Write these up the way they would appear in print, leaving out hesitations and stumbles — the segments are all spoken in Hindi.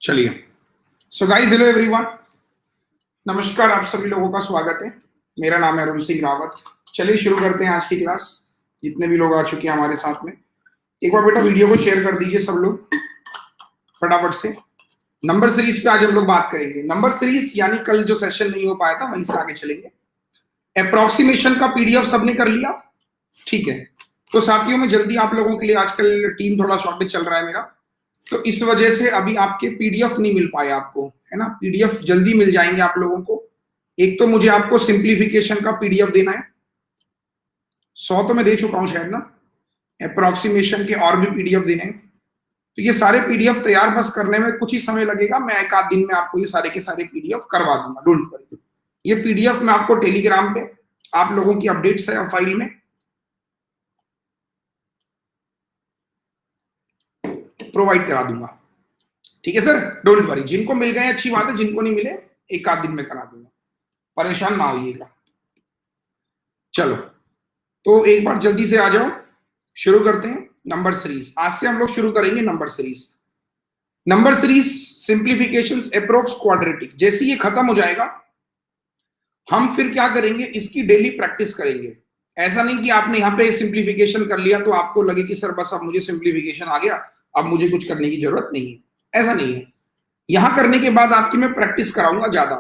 चलिए। सो गाइस, हेलो एवरीवन, नमस्कार। आप सभी लोगों का स्वागत है। मेरा नाम है अरुण सिंह रावत। चलिए शुरू करते हैं आज की क्लास। जितने भी लोग आ चुके हैं हमारे साथ में, एक बार बेटा वीडियो को शेयर कर दीजिए सब लोग फटाफट से। नंबर सीरीज पे आज हम लोग बात करेंगे। नंबर सीरीज यानी कल जो सेशन नहीं हो पाया था वहीं से आगे चलेंगे। अप्रोक्सीमेशन का पीडीएफ सबने कर लिया? ठीक है। तो साथियों में जल्दी आप लोगों के लिए आजकल टीम थोड़ा शॉर्टेज चल रहा है मेरा, तो इस वजह से अभी आपके पीडीएफ नहीं मिल पाए आपको, है ना। पीडीएफ जल्दी मिल जाएंगे आप लोगों को। एक तो मुझे आपको सिंप्लीफिकेशन का पीडीएफ देना है, 100 तो मैं दे चुका हूं शायद ना। अप्रोक्सीमेशन के और भी पीडीएफ देने हैं। तो ये सारे पीडीएफ तैयार बस करने में कुछ ही समय लगेगा। मैं एक आध दिन में आपको ये सारे के सारे पीडीएफ करवा दूंगा, डोंट वरी। ये पीडीएफ मैं आपको टेलीग्राम पे आप लोगों की अपडेट्स है फाइल में प्रोवाइड करा दूंगा। ठीक है सर, डोंट वरी। जिनको मिल गए अच्छी बात है, जिनको नहीं मिले एक आध दिन में करा दूंगा, परेशान ना होइएगा। चलो, तो एक बार जल्दी से आ जाओ, शुरू करते हैं नंबर सीरीज। आज से हम लोग शुरू करेंगे number series. Number series simplifications approx quadratic. जैसे ये खत्म हो जाएगा हम फिर क्या करेंगे, इसकी डेली प्रैक्टिस करेंगे। ऐसा नहीं कि आपने यहाँ पे सिंप्लीफिकेशन कर लिया तो आपको लगे कि सर बस अब मुझे सिंप्लीफिकेशन आ गया, अब मुझे कुछ करने की जरूरत नहीं है। ऐसा नहीं है। यहां करने के बाद आपकी मैं प्रैक्टिस कराऊंगा ज्यादा।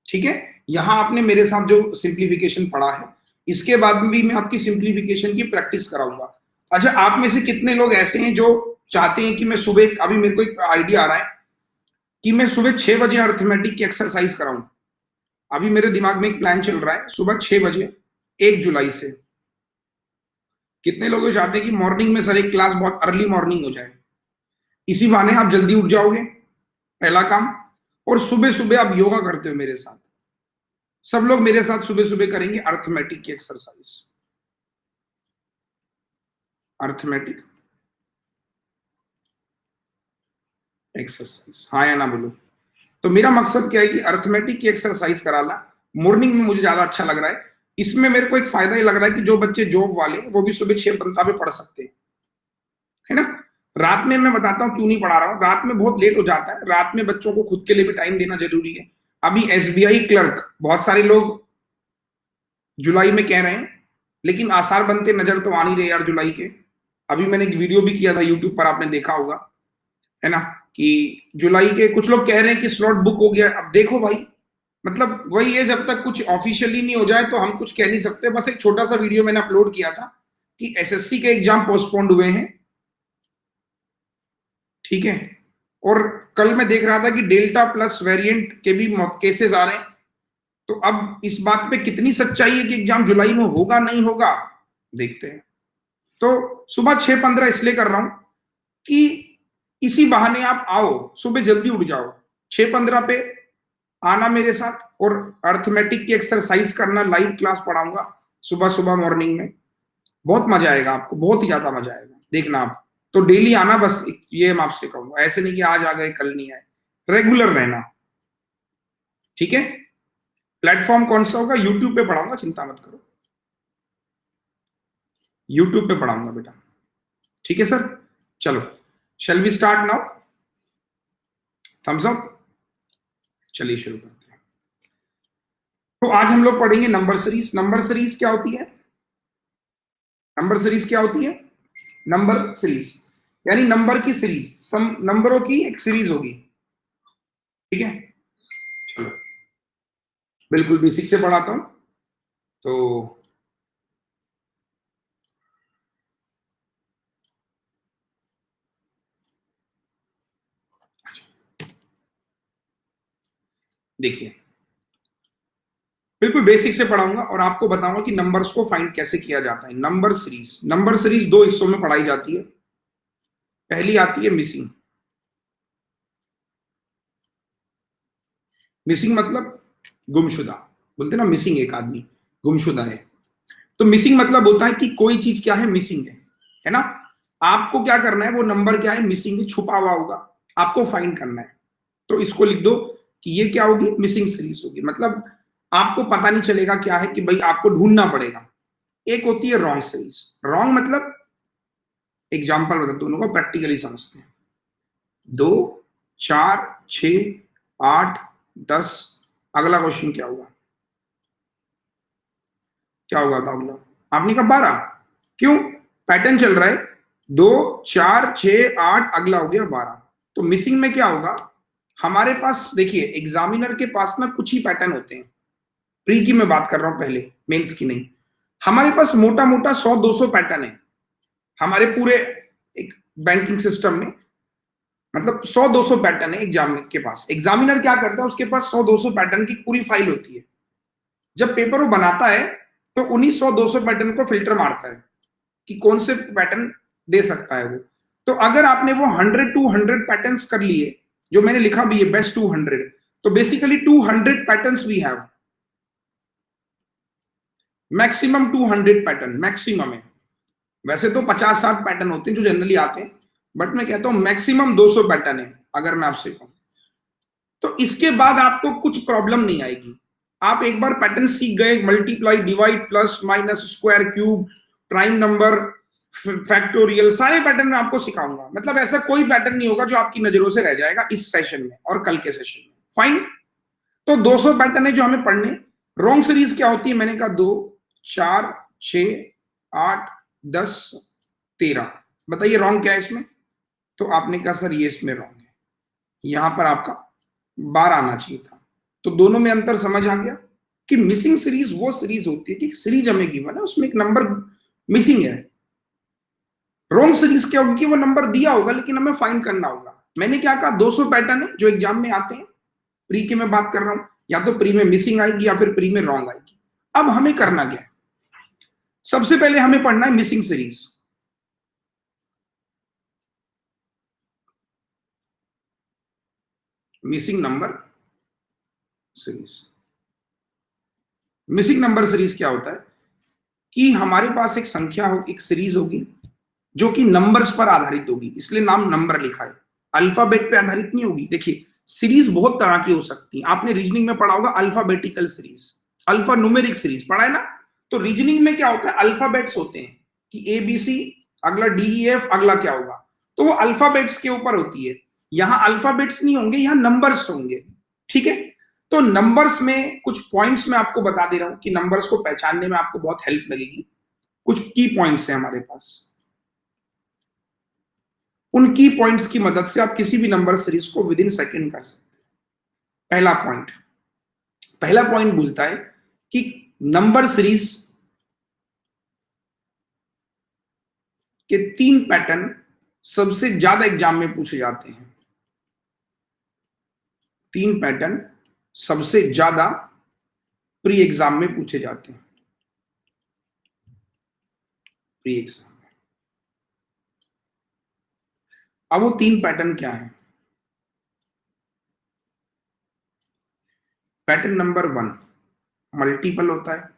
ठीक है, यहां आपने मेरे साथ जो सिंप्लीफिकेशन पढ़ा है, इसके बाद भी मैं आपकी सिंप्लीफिकेशन की प्रैक्टिस कराऊंगा। अच्छा, आप में से कितने लोग ऐसे हैं जो चाहते हैं कि मैं सुबह, अभी मेरे को एक आइडिया आ रहा है कि मैं सुबह 6 बजे अर्थमेटिक की एक्सरसाइज कराऊं। अभी मेरे दिमाग में एक प्लान चल रहा है, सुबह 6 बजे 1 जुलाई से। कितने लोग चाहते हैं कि मॉर्निंग में सर एक क्लास बहुत अर्ली मॉर्निंग हो जाए? इसी बहाने आप जल्दी उठ जाओगे, पहला काम। और सुबह सुबह आप योगा करते हो मेरे साथ। सब लोग मेरे साथ सुबह सुबह करेंगे अर्थमेटिक की एक्सरसाइज। अर्थमेटिक एक्सरसाइज, हाँ या ना बोलो। तो मेरा मकसद क्या है कि अर्थमेटिक की एक्सरसाइज कराना मॉर्निंग में मुझे ज्यादा अच्छा लग रहा है। इसमें मेरे को एक फायदा ये लग रहा है कि जो बच्चे जॉब वाले वो भी सुबह 6:15 पे पढ़ सकते हैं, है ना। रात में मैं बताता हूँ क्यों नहीं पढ़ा रहा हूँ। रात में बहुत लेट हो जाता है, रात में बच्चों को खुद के लिए भी टाइम देना जरूरी है। अभी एसबीआई क्लर्क बहुत सारे लोग जुलाई में कह रहे हैं, लेकिन आसार बनते नजर तो आ नहीं रहे यार जुलाई के। अभी मैंने एक वीडियो भी किया था यूट्यूब पर, आपने देखा होगा, है ना, कि जुलाई के कुछ लोग कह रहे हैं कि स्लॉट बुक हो गया। अब देखो भाई, मतलब वही है, जब तक कुछ ऑफिशियली नहीं हो जाए तो हम कुछ कह नहीं सकते। बस एक छोटा सा वीडियो मैंने अपलोड किया था कि एसएससी के एग्जाम पोस्टपोन्ड हुए हैं। ठीक है। और कल मैं देख रहा था कि डेल्टा प्लस वेरिएंट के भी केसेस आ रहे हैं। तो अब इस बात पे कितनी सच्चाई है कि एग्जाम जुलाई में होगा नहीं होगा, देखते हैं। तो सुबह 6:15 इसलिए कर रहा हूं कि इसी बहाने आप आओ, सुबह जल्दी उठ जाओ, 6:15 पे आना मेरे साथ और अर्थमेटिक की एक्सरसाइज करना। लाइव क्लास पढ़ाऊंगा सुबह सुबह मॉर्निंग में। बहुत मजा आएगा आपको, बहुत ही ज्यादा मजा आएगा, देखना आप। तो डेली आना, बस ये मैं आपसे कहूंगा। ऐसे नहीं कि आज आ गए कल नहीं आए, रेगुलर रहना। ठीक है। प्लेटफॉर्म कौन सा होगा? यूट्यूब पे पढ़ाऊंगा, चिंता मत करो, यूट्यूब पे पढ़ाऊंगा बेटा। ठीक है सर। चलो, shall we start now? Thumbs up. चलिए शुरू करते हैं। तो आज हम लोग पढ़ेंगे नंबर सीरीज। नंबर सीरीज क्या होती है? नंबर सीरीज क्या होती है? नंबर सीरीज यानी नंबर की सीरीज, सम नंबरों की एक सीरीज होगी। ठीक है। चलो, बिल्कुल बेसिक से पढ़ाता हूं। तो देखिए, बिल्कुल बेसिक से पढ़ाऊंगा और आपको बताऊंगा कि नंबर्स को फाइंड कैसे किया जाता है। नंबर सीरीज, नंबर सीरीज दो हिस्सों में पढ़ाई जाती है। पहली आती है मिसिंग। मिसिंग मतलब गुमशुदा, बोलते ना मिसिंग, एक आदमी गुमशुदा है। तो मिसिंग मतलब होता है कि कोई चीज क्या है, मिसिंग है ना। आपको क्या करना है, वो नंबर क्या है, मिसिंग है, छुपा हुआ होगा, आपको फाइंड करना है। तो इसको लिख दो कि ये क्या होगी, मिसिंग सीरीज होगी। मतलब आपको पता नहीं चलेगा क्या है, कि भाई आपको ढूंढना पड़ेगा। एक होती है रॉन्ग सीरीज। रॉन्ग मतलब, एग्जाम्पल बता, दोनों को प्रैक्टिकली समझते हैं। 2 4, 6, 8, 10। अगला क्वेश्चन क्या होगा? क्या होगा अगला? आपने कहा 12। क्यों? पैटर्न चल रहा है 2, 4, 6, 8, अगला हो गया 12। तो मिसिंग में क्या होगा? हमारे पास देखिए, एग्जामिनर के पास ना कुछ ही पैटर्न होते हैं। प्री की मैं बात कर रहा हूं, पहले मेंस की नहीं। हमारे पास मोटा मोटा 100-200 पैटर्न है हमारे पूरे एक बैंकिंग सिस्टम में। मतलब 100-200 पैटर्न है एग्जाम के पास। एग्जामिनर क्या करता है, उसके पास 100-200 पैटर्न की पूरी फाइल होती है। जब पेपर वो बनाता है तो उन्हीं 100-200 पैटर्न को फिल्टर मारता है कि कौन से पैटर्न दे सकता है वो। तो अगर आपने वो 100-200 पैटर्न्स कर लिए, जो मैंने लिखा भी है बेस्ट 200, तो basically 200 patterns we have. Maximum 200 pattern maximum है। वैसे तो 50-60 पैटर्न होते हैं जो जनरली आते हैं, बट मैं कहता हूं मैक्सिमम 200 पैटर्न है अगर मैं आपसे कहूं। तो इसके बाद आपको कुछ प्रॉब्लम नहीं आएगी। आप एक बार पैटर्न सीख गए, multiply, divide, plus, minus, square, cube, prime number, factorial, सारे पैटर्न मैं आपको सिखाऊंगा। मतलब ऐसा कोई पैटर्न नहीं होगा जो आपकी नजरों से रह जाएगा इस सेशन में और कल के सेशन में। फाइन। तो 200 पैटर्न है जो हमें पढ़ने। रॉन्ग सीरीज क्या होती है? मैंने कहा 2, 4, 6, 8, 10, 13। बताइए रॉन्ग क्या है इसमें? तो आपने कहा सर ये इसमें रॉन्ग है, यहां पर आपका 12 आना चाहिए था। तो दोनों में अंतर समझ आ गया कि मिसिंग सीरीज वो सीरीज होती है कि सीरीज हमें गिवन है, उसमें एक नंबर मिसिंग है। रॉन्ग सीरीज क्या होगी कि वो नंबर दिया होगा लेकिन हमें फाइंड करना होगा। मैंने क्या कहा? 200 पैटर्न है जो एग्जाम में आते हैं। प्री की मैं बात कर रहा हूं, या तो प्री में मिसिंग आएगी या फिर प्री में रॉन्ग आएगी। अब हमें करना क्या है? सबसे पहले हमें पढ़ना है missing series. Missing number series. Missing number series क्या होता है कि हमारे पास एक संख्या हो, एक सीरीज होगी जो कि नंबर्स पर आधारित होगी, इसलिए नाम नंबर लिखा है। अल्फाबेट पे आधारित नहीं होगी। देखिए सीरीज बहुत तरह की हो सकती है। आपने रीजनिंग में पढ़ा होगा alphabetical series, alpha numeric series पढ़ा है ना। तो रीजनिंग में क्या होता है? अल्फाबेट्स होते हैं कि ए बी सी, अगला डी ई एफ, अगला क्या होगा, तो वो अल्फाबेट्स के ऊपर होती है। यहां अल्फाबेट्स नहीं होंगे, यहां नंबर्स होंगे। ठीक है। तो नंबर्स में कुछ पॉइंट्स मैं आपको बता दे रहा हूं कि नंबर्स को पहचानने में आपको बहुत हेल्प लगेगी। कुछ की पॉइंट्स है हमारे पास, उन की पॉइंट्स की मदद से आप किसी भी नंबर सीरीज को विद इन सेकेंड कर सकते हैं। पहला पॉइंट बोलता है कि नंबर सीरीज के 3 पैटर्न सबसे ज्यादा एग्जाम में पूछे जाते हैं। 3 पैटर्न सबसे ज्यादा प्री एग्जाम में पूछे जाते हैं। प्री एग्जाम में अब वो 3 पैटर्न क्या है? पैटर्न नंबर 1 मल्टीपल होता है।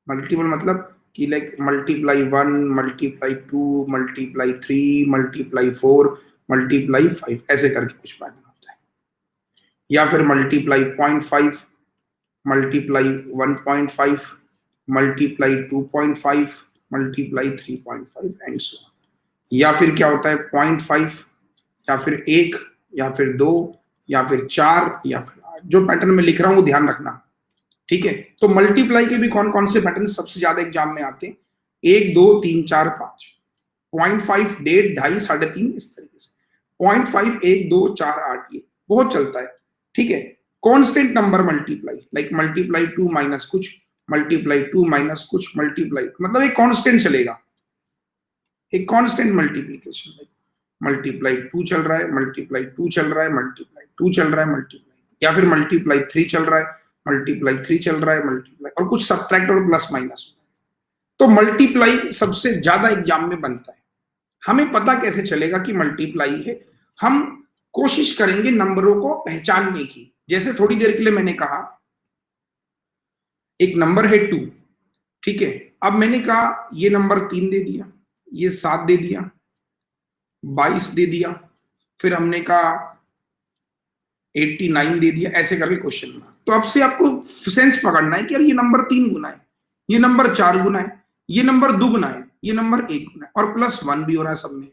मल्टीपल मतलब कि like multiply 1, multiply 2, multiply 3, multiply 4, multiply 5, ऐसे करके कुछ पैटर्न होता है। या फिर multiply 0.5, multiply 1.5, multiply 2.5, multiply 3.5 and so. या फिर क्या होता है? 0.5, या फिर 1, या फिर 2, या फिर 4, या फिर 8। जो पैटर्न में लिख रहा हूं वो ध्यान रखना। ठीक है। तो मल्टीप्लाई के भी कौन कौन से पैटर्न सबसे ज्यादा एग्जाम में आते हैं? 1, 2, 3, 4, 5। 0.5, 1.5, 2.5, 3.5, इस तरीके से 0.5, 1, 2, 4, 8 ये बहुत चलता है। ठीक है। Constant number multiply, like multiply 2 minus कुछ, मल्टीप्लाई 2 माइनस कुछ, मल्टीप्लाई, मतलब एक कांस्टेंट चलेगा, एक कांस्टेंट मल्टीप्लिकेशन। मल्टीप्लाई 2 चल रहा है, मल्टीप्लाई 2 चल रहा है, मल्टीप्लाई 2 चल रहा है, मल्टीप्लाई, या फिर मल्टीप्लाई 3 चल रहा है, मल्टीप्लाई 3 चल रहा है, मल्टीप्लाई, और कुछ सब्ट्रैक्ट और प्लस माइनस। तो मल्टीप्लाई सबसे ज्यादा एग्जाम में बनता है। हमें पता कैसे चलेगा कि मल्टीप्लाई है? हम कोशिश करेंगे नंबरों को पहचानने की। जैसे थोड़ी देर के लिए मैंने कहा एक नंबर है 2। ठीक है। अब मैंने कहा ये नंबर 3 दे दिया, ये 7 दे दिया, 22 दे दिया, फिर हमने कहा 89 दे दिया, ऐसे करके क्वेश्चन में। तो अब से आपको सेंस पकड़ना है कि यार ये नंबर 3 गुना है, ये नंबर 4 गुना है, ये नंबर 2 गुना है, ये नंबर 1 गुना है, और +1 भी हो रहा है सब में।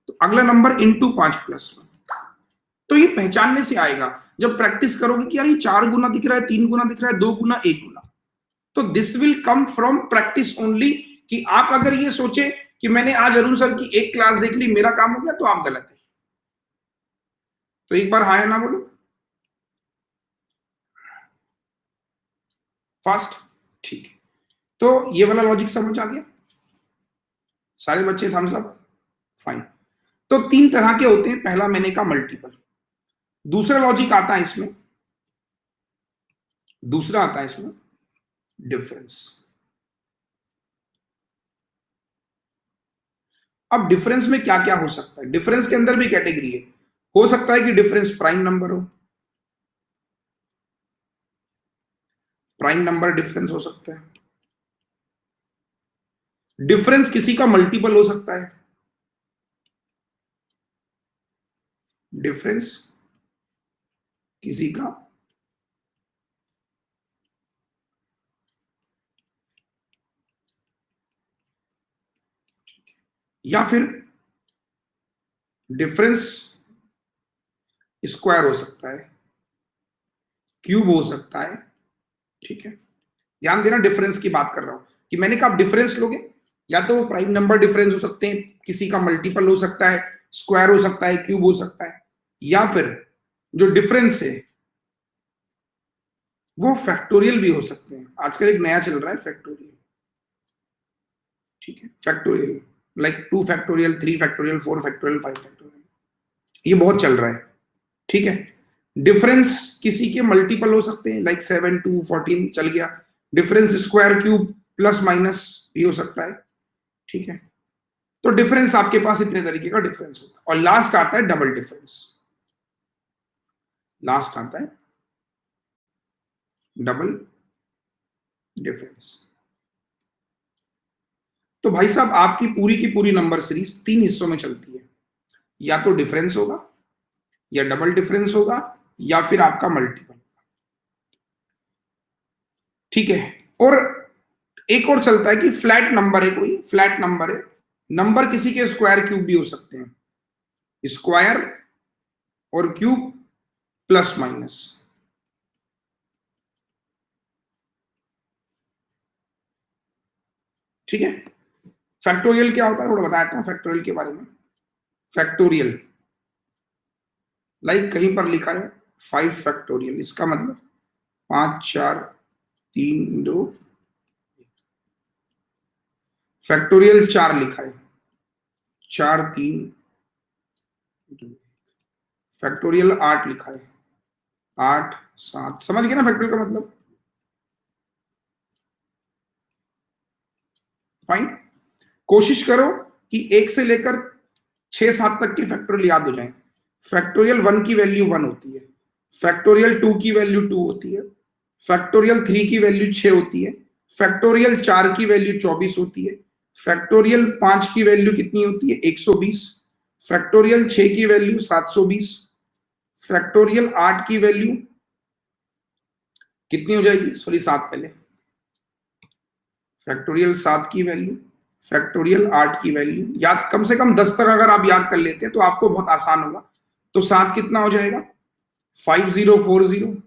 तो अगला नंबर इंटू 5+1। तो ये पहचानने से आएगा जब प्रैक्टिस करोगे कि यार ये 4 गुना दिख रहा है, 3 गुना दिख रहा है, 2 गुना, 1 गुना। तो this will come from practice only. कि आप अगर ये सोचे कि मैंने आज अरुण सर की एक क्लास देख ली, मेरा काम हो गया, तो आप गलत है। तो एक बार हाँ या ना बोलो फास्ट। ठीक है, तो ये वाला लॉजिक समझ आ गया सारे बच्चे? Thumbs up. फाइन। तो 3 तरह के होते हैं। पहला मैंने कहा मल्टीपल। दूसरा लॉजिक आता है इसमें, दूसरा आता है इसमें डिफरेंस। अब डिफरेंस में क्या क्या हो सकता है? डिफरेंस के अंदर भी कैटेगरी है। हो सकता है कि डिफरेंस प्राइम नंबर हो, प्राइम नंबर डिफरेंस हो सकता है। डिफरेंस किसी का मल्टीपल हो सकता है, डिफरेंस किसी का या फिर डिफरेंस स्क्वायर हो सकता है, क्यूब हो सकता है। ठीक है, ध्यान देना डिफरेंस की बात कर रहा हूं कि मैंने कहा आप डिफरेंस लोगे, या तो वो प्राइम नंबर डिफरेंस हो सकते हैं, किसी का मल्टीपल हो सकता है, स्क्वायर हो सकता है, क्यूब हो सकता है, या फिर जो डिफरेंस है वो फैक्टोरियल भी हो सकते हैं। आजकल एक नया चल रहा है फैक्टोरियल। ठीक है, factorial like 2 factorial, 3 factorial, 4 factorial, 5 factorial, ये बहुत चल रहा है। ठीक है, डिफरेंस किसी के मल्टीपल हो सकते हैं, लाइक 7 2 14 चल गया। Difference square, cube, plus minus भी हो सकता है। ठीक है, तो डिफरेंस आपके पास इतने तरीके का डिफरेंस होता है। और लास्ट आता है डबल डिफरेंस। लास्ट आता है डबल डिफरेंस। तो भाई साहब आपकी पूरी की पूरी नंबर सीरीज 3 हिस्सों में चलती है। या तो डिफरेंस होगा, या डबल डिफरेंस होगा, या फिर आपका मल्टीपल। ठीक है, और एक और चलता है कि फ्लैट नंबर है, कोई फ्लैट नंबर है। नंबर किसी के स्क्वायर क्यूब भी हो सकते हैं, स्क्वायर और क्यूब प्लस माइनस। ठीक है, फैक्टोरियल क्या होता है थोड़ा बताता हूं फैक्टोरियल के बारे में। फैक्टोरियल लाइक कहीं पर लिखा है 5 फैक्टोरियल, इसका मतलब 5 4 3 2। फैक्टोरियल 4 लिखा है, 4 3 2। फैक्टोरियल 8 लिखा है, 8 7। समझ गए ना फैक्टोरियल का मतलब? फाइन। कोशिश करो कि 1 से लेकर 6 7 तक के फैक्टोरियल याद हो जाए। फैक्टोरियल 1 की वैल्यू 1 होती है, फैक्टोरियल 2 की वैल्यू 2 होती है, फैक्टोरियल 3 की वैल्यू 6 होती है, फैक्टोरियल 4 की वैल्यू 24 होती है, फैक्टोरियल 5 की वैल्यू कितनी होती है 120, फैक्टोरियल 6 की वैल्यू 720, फैक्टोरियल 8 की वैल्यू कितनी हो जाएगी, सॉरी 7 पहले, फैक्टोरियल 7 की वैल्यू, फैक्टोरियल 8 की वैल्यू। याद कम से कम 10 तक अगर आप याद कर लेते हैं तो आपको बहुत आसान होगा। तो 7 कितना हो जाएगा 5040,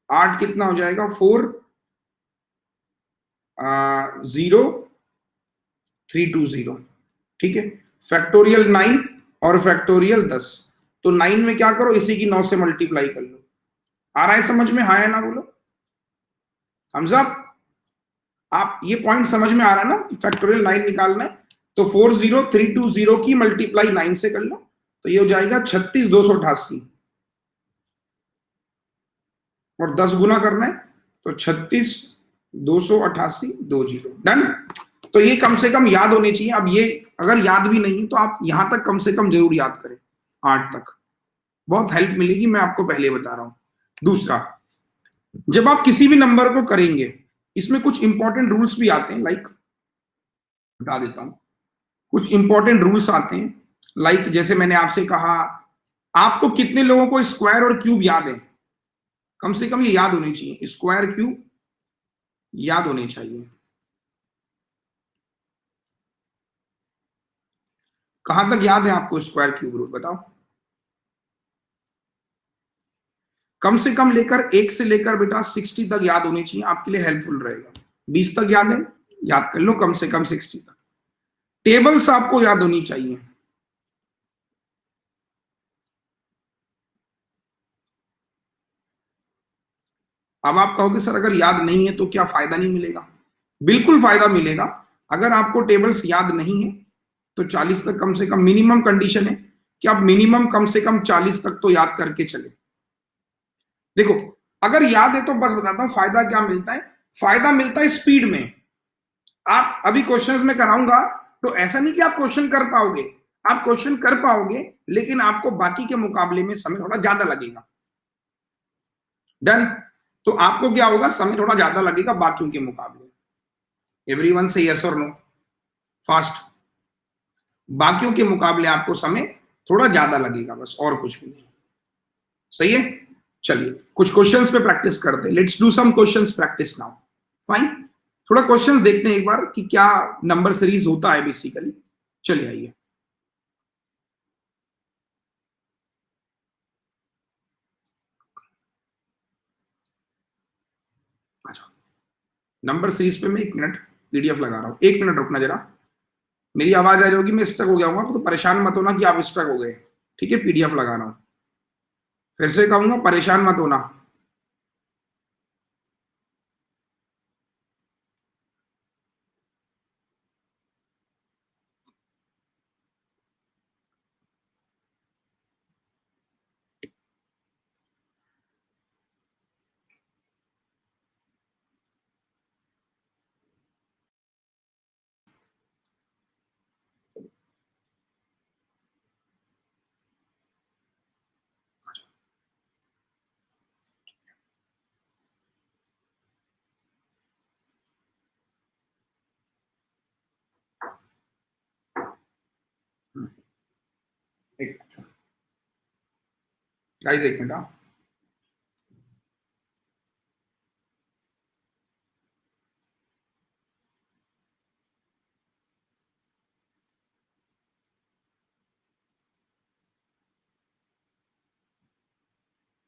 8 कितना हो जाएगा 40320। ठीक है, फैक्टोरियल 9 और फैक्टोरियल 10। तो 9 में क्या करो, इसी की 9 से मल्टीप्लाई कर लो। आ रहा है समझ में? हाँ या ना बोलो हमजा। आप ये पॉइंट समझ में आ रहा है ना कि फैक्टोरियल 9 निकालना है, तो 40320 की मल्टीप्लाई 9 से कर लो, तो ये हो जाएगा 36288। और 10 गुना करना है तो 36288 20। डन। तो ये कम से कम याद होनी चाहिए। अब ये अगर याद भी नहीं है तो आप यहां तक कम से कम जरूर याद करें, 8 तक। बहुत हेल्प मिलेगी, मैं आपको पहले बता रहा हूं। दूसरा, जब आप किसी भी नंबर को करेंगे, इसमें कुछ इंपॉर्टेंट रूल्स भी आते हैं। लाइक बता देता हूं, कुछ इंपॉर्टेंट रूल्स आते हैं। लाइक जैसे मैंने आपसे कहा, आपको कितने लोगों को स्क्वायर और क्यूब याद है? कम से कम ये याद होनी चाहिए, स्क्वायर क्यूब याद होने चाहिए। कहां तक याद है आपको स्क्वायर क्यूब रूट, बताओ। कम से कम लेकर 1 से लेकर बेटा 60 तक याद होनी चाहिए, आपके लिए हेल्पफुल रहेगा। 20 तक याद है, याद कर लो, कम से कम 60 तक। टेबल्स आपको याद होनी चाहिए। अब आप कहोगे सर अगर याद नहीं है तो क्या फायदा नहीं मिलेगा? बिल्कुल फायदा मिलेगा। अगर आपको टेबल्स याद नहीं है तो 40 तक कम से कम मिनिमम कंडीशन है कि आप मिनिमम कम से कम 40 तक तो याद करके चले। देखो, अगर याद है तो बस बताता हूं फायदा क्या मिलता है। फायदा मिलता है स्पीड में। आप अभी क्वेश्चंस में कराऊंगा तो ऐसा नहीं कि आप क्वेश्चन कर पाओगे, आप क्वेश्चन कर पाओगे लेकिन आपको बाकी के मुकाबले में समय थोड़ा ज्यादा लगेगा। डन। तो आपको क्या होगा, समय थोड़ा ज्यादा लगेगा बाकियों के मुकाबले। एवरीवन से यस और नो, फास्ट। बाकियों के मुकाबले आपको समय थोड़ा ज्यादा लगेगा, बस और कुछ भी नहीं। सही है। चलिए कुछ क्वेश्चंस पे प्रैक्टिस करते हैं। Let's do some questions practice now. Fine. थोड़ा क्वेश्चंस देखते हैं एक बार कि क्या नंबर सीरीज होता है बेसिकली। चलिए आइए। अच्छा, नंबर सीरीज पे मैं 1 मिनट पीडीएफ लगा रहा हूं, 1 मिनट रुकना जरा। मेरी आवाज आ रही होगी, मैं स्टक हो गया हूँ तो परेशान मत होना कि आप स्टक हो गए। ठीक है, पीडीएफ लगा रहा हूं। फिर से कहूंगा, परेशान मत होना। एक गाइस, 1 मिनट। हाँ,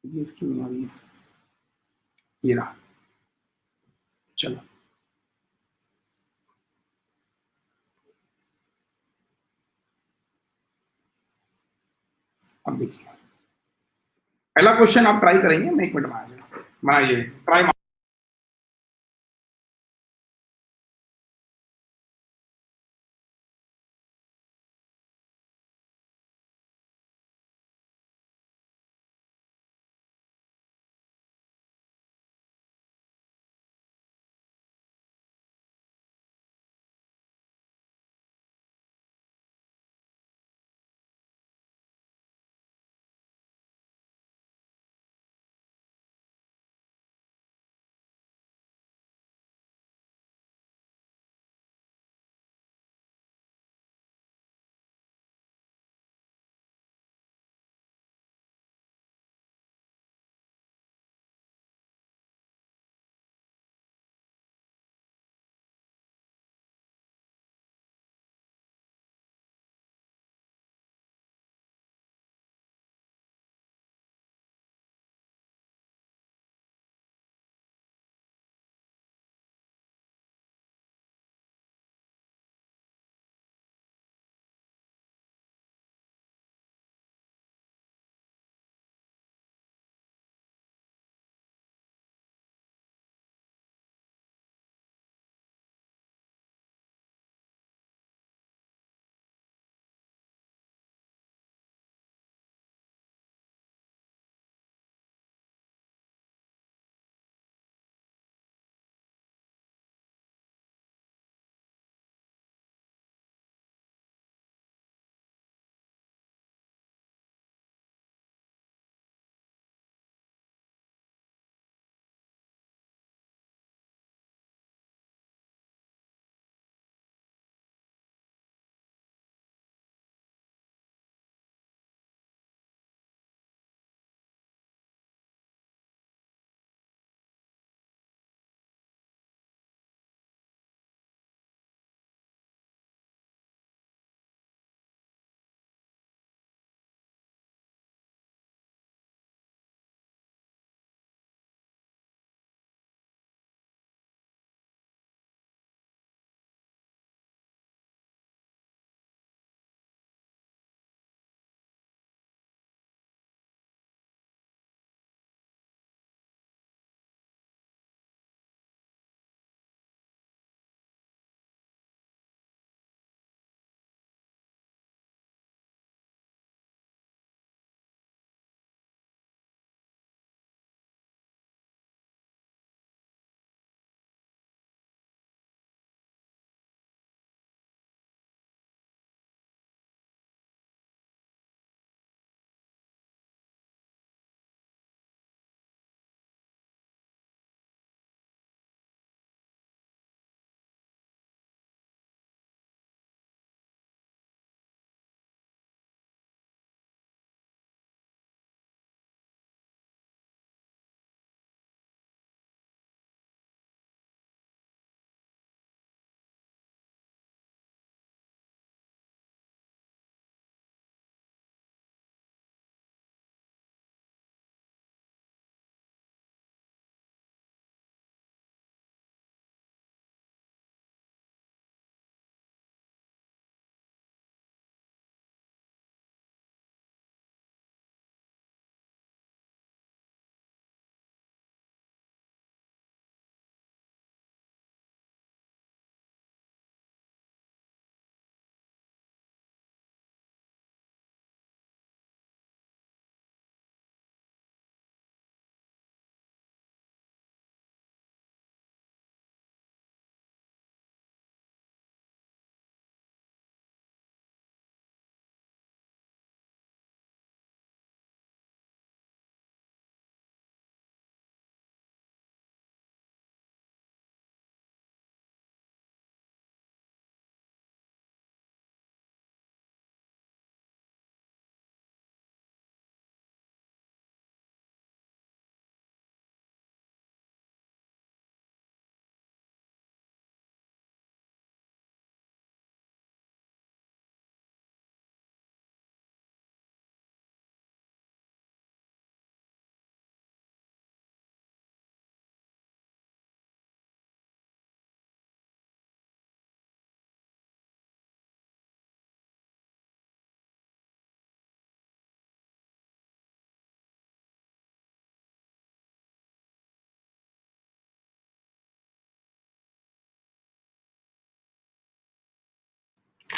पीडीएफ क्यों नहीं आ रही है? ये रहा। चलो, अब देखिए, पहला क्वेश्चन आप ट्राई करेंगे, मैं 1 मिनट में आ जाऊंगा। बनाइए, ट्राई।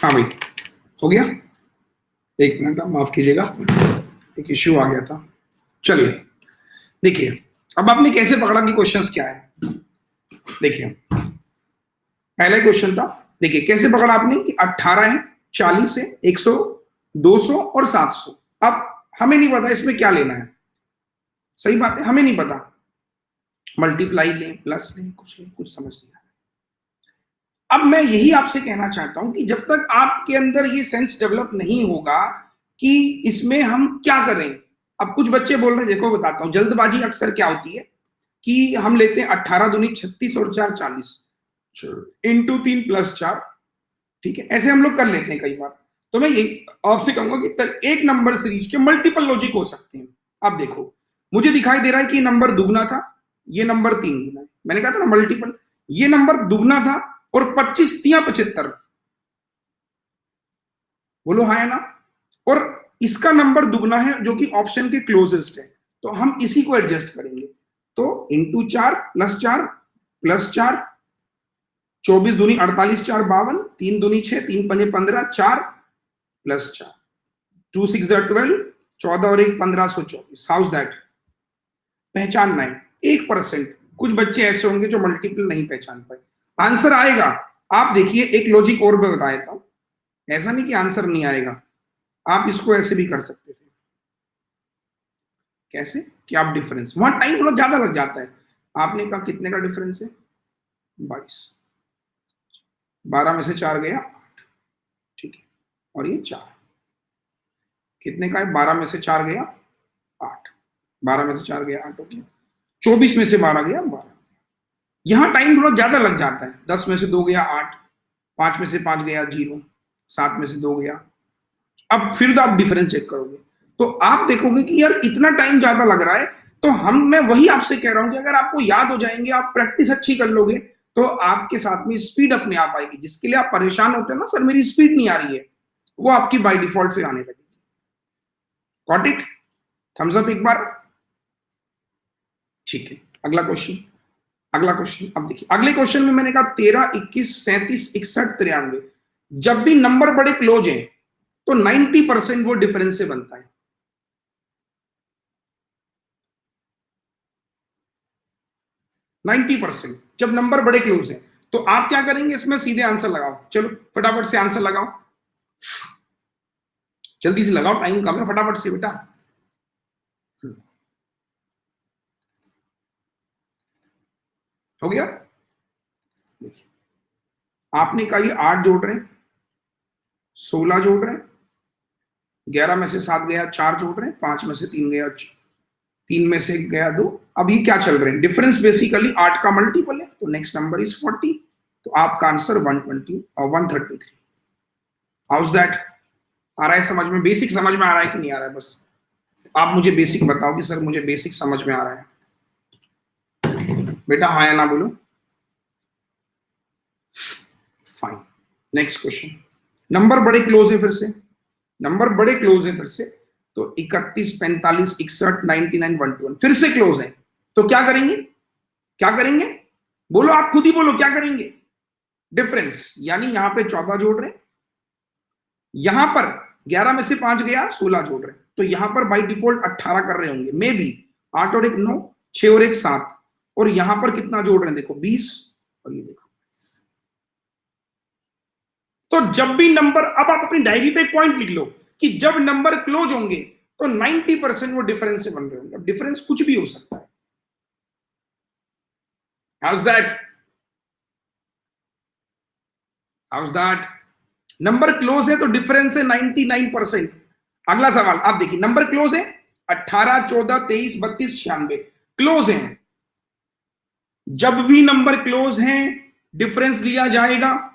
हाँ भाई, हो गया। एक मिनट, माफ कीजिएगा, एक इश्यू आ गया था। चलिए देखिए, अब आपने कैसे पकड़ा कि क्वेश्चंस क्या है। देखिए पहला क्वेश्चन था, देखिए कैसे पकड़ा आपने कि 18 है, 40 है, 100, 200 और 700। अब हमें नहीं पता इसमें क्या लेना है, सही बात है, हमें नहीं पता, मल्टीप्लाई लें, प्लस लें, कुछ समझ नहीं आ रहा। अब मैं यही आपसे कहना चाहता हूं कि जब तक आपके अंदर ये सेंस डेवलप नहीं होगा कि इसमें हम क्या करें। अब कुछ बच्चे बोल रहे हैं, देखो बताता हूं, जल्दबाजी अक्सर क्या होती है कि हम लेते हैं 18 दूनी 36 और 4 40 इंटू 3 प्लस 4, ठीक है, ऐसे हम लोग कर लेते हैं कई बार। तो मैं यही आपसे कहूंगा कि एक नंबर सीरीज के मल्टीपल लॉजिक हो सकते हैं। अब देखो, मुझे दिखाई दे रहा है कि नंबर दुगना था, ये नंबर 3 गुना है, मैंने कहा था ना मल्टीपल, ये नंबर दुगना था और 25 तिया 75, बोलो हाँ है ना, और इसका नंबर दुगना है जो कि ऑप्शन के क्लोजेस्ट है, तो हम इसी को एडजस्ट करेंगे। तो इंटू 4 प्लस 4, 24 दूनी 48, 4 52, 3 दूनी 6, 3 पंजे 15, 4 प्लस 4, 2 6 12, 14 और 1 1524। हाउस दैट, पहचानना है 1%। कुछ बच्चे ऐसे होंगे जो मल्टीपल नहीं पहचान पाए, आंसर आएगा। आप देखिए एक लॉजिक और मैं बता देता हूं, ऐसा नहीं कि आंसर नहीं आएगा, आप इसको ऐसे भी कर सकते थे। कैसे कि आप डिफरेंस, वहां टाइम थोड़ा ज्यादा लग जाता है। आपने कहा कितने का डिफरेंस है, 22, 12 में से 4 गया 8, ठीक है, और ये 4 कितने का है, 12 में से 4 गया 8, 12 में से 4 गया 8 हो गया, 24 में से 12 गया 12। यहां टाइम थोड़ा ज्यादा लग जाता है, 10 में से 2 गया 8, 5 में से 5 गया 0, 7 में से 2 गया। अब फिर तो आप डिफरेंस चेक करोगे तो आप देखोगे कि यार इतना टाइम ज्यादा लग रहा है। तो मैं वही आपसे कह रहा हूं कि अगर आपको याद हो जाएंगे, आप प्रैक्टिस अच्छी कर लोगे, तो आपके साथ में स्पीड अपने आप आएगी। जिसके लिए आप परेशान होते हो ना, सर मेरी स्पीड नहीं आ रही है, वो आपकी बाय डिफॉल्ट फिर आने लगेगी। Got it? थम्स अप एक बार, ठीक है। अगला क्वेश्चन, अब देखिए अगले क्वेश्चन में मैंने कहा 13, 21, 37, 61, 93। जब भी नंबर बड़े क्लोज हैं तो 90% वो डिफरेंस से बनता है। 90% जब नंबर बड़े क्लोज हैं तो आप क्या करेंगे, इसमें सीधे आंसर लगाओ। चलो फटाफट से आंसर लगाओ, जल्दी से लगाओ, टाइम कम है, फटाफट से बेटा। हो गया? देखिए आपने कहा ये 8 जोड़ रहे हैं, 16 जोड़ रहे हैं, 11 में से 7 गया 4 जोड़ रहे हैं, 5 में से 3 गया 3 में से गया 2। अब ये क्या चल रहे हैं, डिफरेंस बेसिकली 8 का मल्टीपल है, तो नेक्स्ट नंबर इज 40। तो आपका आंसर 120 और 133। House that? आ रहा है समझ में? बेसिक समझ में आ रहा है कि नहीं आ रहा है? बस आप मुझे बेसिक बताओ कि सर मुझे बेसिक समझ में आ रहा है। बेटा हाँ या ना बोलो। Fine, next question. नंबर बड़े क्लोज है, फिर से नंबर बड़े क्लोज है फिर से, तो 31, 45, 61, 99, 121 फिर से क्लोज है। तो क्या करेंगे, क्या करेंगे बोलो, आप खुद ही बोलो क्या करेंगे। डिफरेंस, यानी यहां पे 14 जोड़ रहे, यहां पर 11 में से 5 गया 16 जोड़ रहे, तो यहां पर बाई डिफॉल्ट 18 कर रहे होंगे मे बी। 8 और 1 9, 6 और 1 7, और यहां पर कितना जोड़ रहे हैं देखो 20, और ये देखो। तो जब भी नंबर, अब आप अपनी डायरी पे एक पॉइंट लिख लो कि जब नंबर क्लोज होंगे तो 90% वो डिफरेंस से बन रहे होंगे। अब डिफरेंस कुछ भी हो सकता है। House that? House that? Number close है तो डिफरेंस है 99%। अगला सवाल आप देखिए, नंबर क्लोज है 18, 14, 23, 32, 96 क्लोज है। जब भी नंबर क्लोज हैं डिफरेंस लिया जाएगा,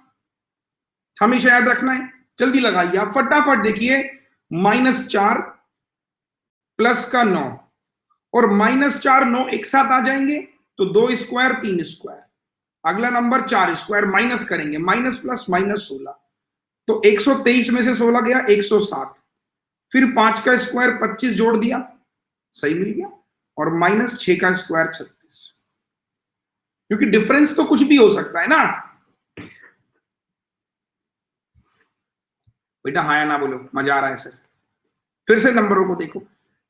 हमेशा याद रखना है। जल्दी लगाइए आप, फटाफट देखिए। -4 प्लस का 9 और -4 9 एक साथ आ जाएंगे, तो 2 स्क्वायर 3 स्क्वायर। अगला नंबर 4 स्क्वायर, माइनस करेंगे, माइनस प्लस -16, तो 123 में से 16 गया 107, फिर 5 का स्क्वायर 25 जोड़ दिया, सही मिल गया, और -6 का स्क्वायर 36। क्योंकि डिफरेंस तो कुछ भी हो सकता है ना। बेटा हाँ या ना बोलो, मजा आ रहा है सर। फिर से नंबरों को देखो।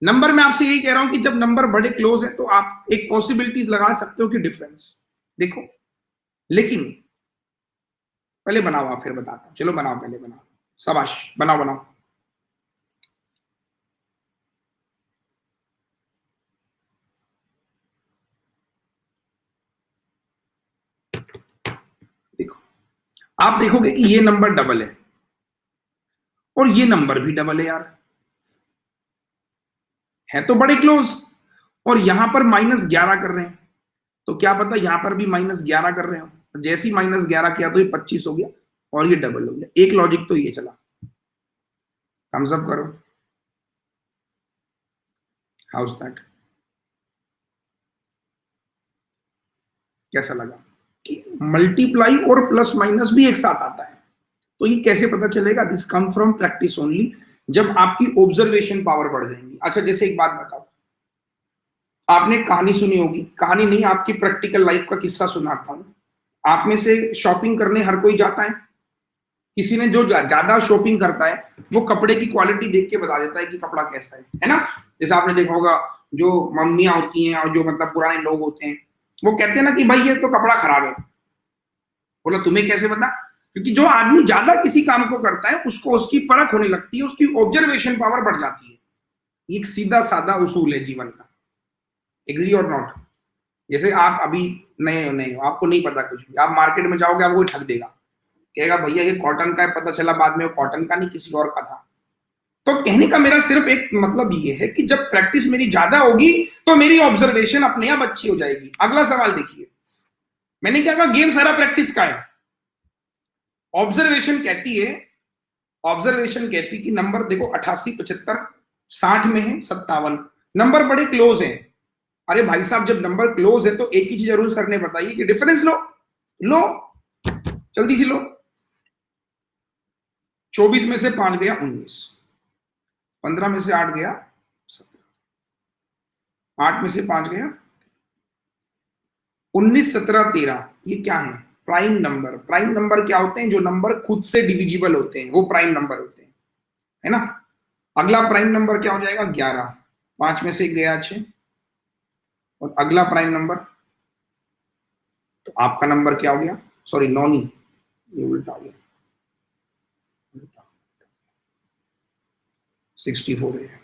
नंबर में आपसे यही कह रहा हूं कि जब नंबर बड़े क्लोज है तो आप एक पॉसिबिलिटीज लगा सकते हो कि डिफरेंस देखो, लेकिन पहले बनाओ, आप फिर बताता हूं। चलो बनाओ, पहले बनाओ, शाबाश, बनाओ बनाओ। देखो, आप देखोगे कि ये नंबर डबल है और ये नंबर भी डबल है यार, है तो बड़े क्लोज। और यहां पर -11 कर रहे हैं, तो क्या पता यहां पर भी -11 कर रहे हो, तो जैसे ही -11 किया तो ये 25 हो गया और ये डबल हो गया। एक लॉजिक तो ये चला। थम्स अप करो, हाउस दैट, कैसा लगा कि मल्टीप्लाई और प्लस माइनस भी एक साथ आता है। तो ये कैसे पता चलेगा? This come from practice only, जब आपकी ऑब्जर्वेशन पावर बढ़ जाएंगी। अच्छा, जैसे एक बात बताओ, आपने कहानी सुनी होगी, कहानी नहीं, आपकी प्रैक्टिकल लाइफ का किस्सा सुनाता हूं। आप में से शॉपिंग करने हर कोई जाता है, किसी ने जो ज्यादा शॉपिंग करता है वो कपड़े की क्वालिटी देख के बता देता है कि कपड़ा कैसा है ना। जैसे आपने देखा होगा, जो मम्मियां होती हैं और जो मतलब पुराने लोग होते हैं, वो कहते हैं ना कि भाई ये तो कपड़ा खराब है। बोला तुम्हें कैसे पता? क्योंकि जो आदमी ज्यादा किसी काम को करता है उसको उसकी परख होने लगती है, उसकी ऑब्जर्वेशन पावर बढ़ जाती है। ये एक सीधा साधा उसूल है जीवन का। एग्री और नॉट? जैसे आप अभी नए नए हो, आपको नहीं पता कुछ भी, आप मार्केट में जाओगे, आपको ठग देगा, कहेगा भैया ये कॉटन का है, पता चला बाद में वो कॉटन का नहीं किसी और का था। तो कहने का मेरा सिर्फ एक मतलब ये है कि जब प्रैक्टिस मेरी ज्यादा होगी तो मेरी ऑब्जर्वेशन अपने आप अच्छी हो जाएगी। अगला सवाल देखिए, मैंने क्या कहा, गेम सारा प्रैक्टिस का है। ऑब्जर्वेशन कहती है, ऑब्जर्वेशन कहती कि नंबर देखो 88, 75, 60 में है, 57 नंबर बड़े क्लोज हैं। अरे भाई साहब, जब नंबर क्लोज है तो एक ही चीज जरूर सर ने बताई कि डिफरेंस लो। लो, जल्दी से लो। 24 में से 5 गया 19, 15 में से 8 गया 17, 8 में से 5 गया 19, 17, 13। ये क्या है? Prime number. प्राइम नंबर क्या होते हैं? जो नंबर खुद से डिविजिबल होते हैं वो प्राइम नंबर होते हैं, है ना। अगला प्राइम नंबर क्या हो जाएगा? 11, 5 में से 1 गया 6, और अगला प्राइम नंबर, तो आपका नंबर क्या हो गया? सॉरी 9 नहीं, ये उल्टा हो गया, 64 है,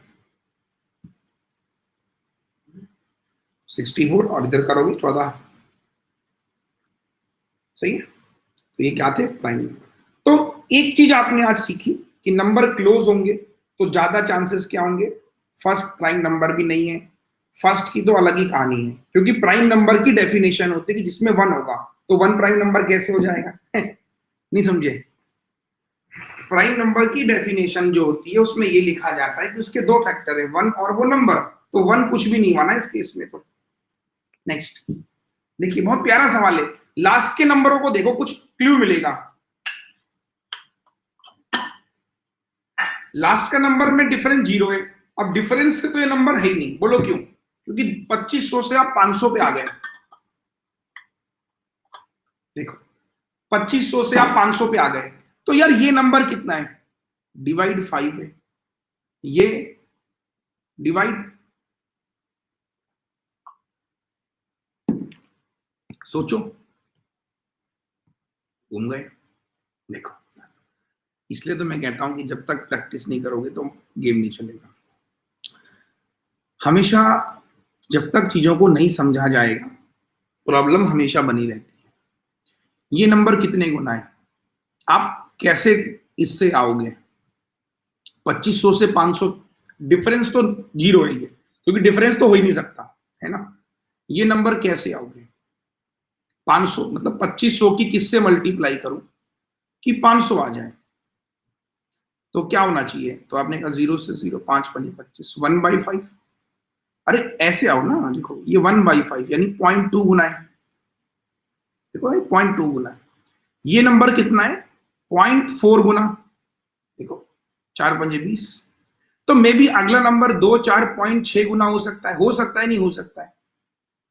64 और इधर करोगे 14, सही है। तो ये क्या थे? Prime number. तो एक चीज आपने आज सीखी कि नंबर क्लोज होंगे तो ज्यादा चांसेस क्या होंगे? फर्स्ट प्राइम नंबर भी नहीं है। फर्स्ट की तो अलग ही कहानी है, क्योंकि प्राइम नंबर की डेफिनेशन होती है कि जिसमें 1 होगा, तो 1 प्राइम नंबर कैसे हो जाएगा? नहीं समझे? प्राइम नंबर की डेफिनेशन जो होती है उसमें ये लिखा जाता है कि उसके 2 फैक्टर है, 1 और वो नंबर। तो 1 कुछ भी नहीं माना इस केस में। तो नेक्स्ट देखिए, बहुत प्यारा सवाल है। लास्ट के नंबरों को देखो, कुछ क्लू मिलेगा। लास्ट का नंबर में डिफरेंस 0 है। अब डिफरेंस से तो ये नंबर है ही नहीं। बोलो क्यों? क्योंकि 2500 से आप 500 पे आ गए। देखो, 2500 से आप 500 पे आ गए, तो यार ये नंबर कितना है? डिवाइड 5 है, ये डिवाइड, सोचो, घूम गए। देखो, इसलिए तो मैं कहता हूं कि जब तक प्रैक्टिस नहीं करोगे तो गेम नहीं चलेगा। हमेशा जब तक चीजों को नहीं समझा जाएगा, प्रॉब्लम हमेशा बनी रहती है। ये नंबर कितने गुना है? आप कैसे इससे आओगे? 2500 से 500, डिफरेंस तो 0 है ये, क्योंकि डिफरेंस तो हो ही नहीं सकता, है ना। ये नंबर कैसे आओगे? 500 मतलब 2500 की किससे मल्टीप्लाई करूं कि 500 आ जाए? तो क्या होना चाहिए? तो आपने कहा 0 से 0, 5 5 25, 1/5। अरे ऐसे आओ ना, देखो ये 1/5 यानी 0.2 गुना है। देखो 0.2 गुना है। ये नंबर कितना है? 0.4 गुना। देखो 4 पंजे 20। तो मे बी अगला नंबर 2 4 0.6 गुना हो सकता है, हो सकता है, नहीं हो सकता है,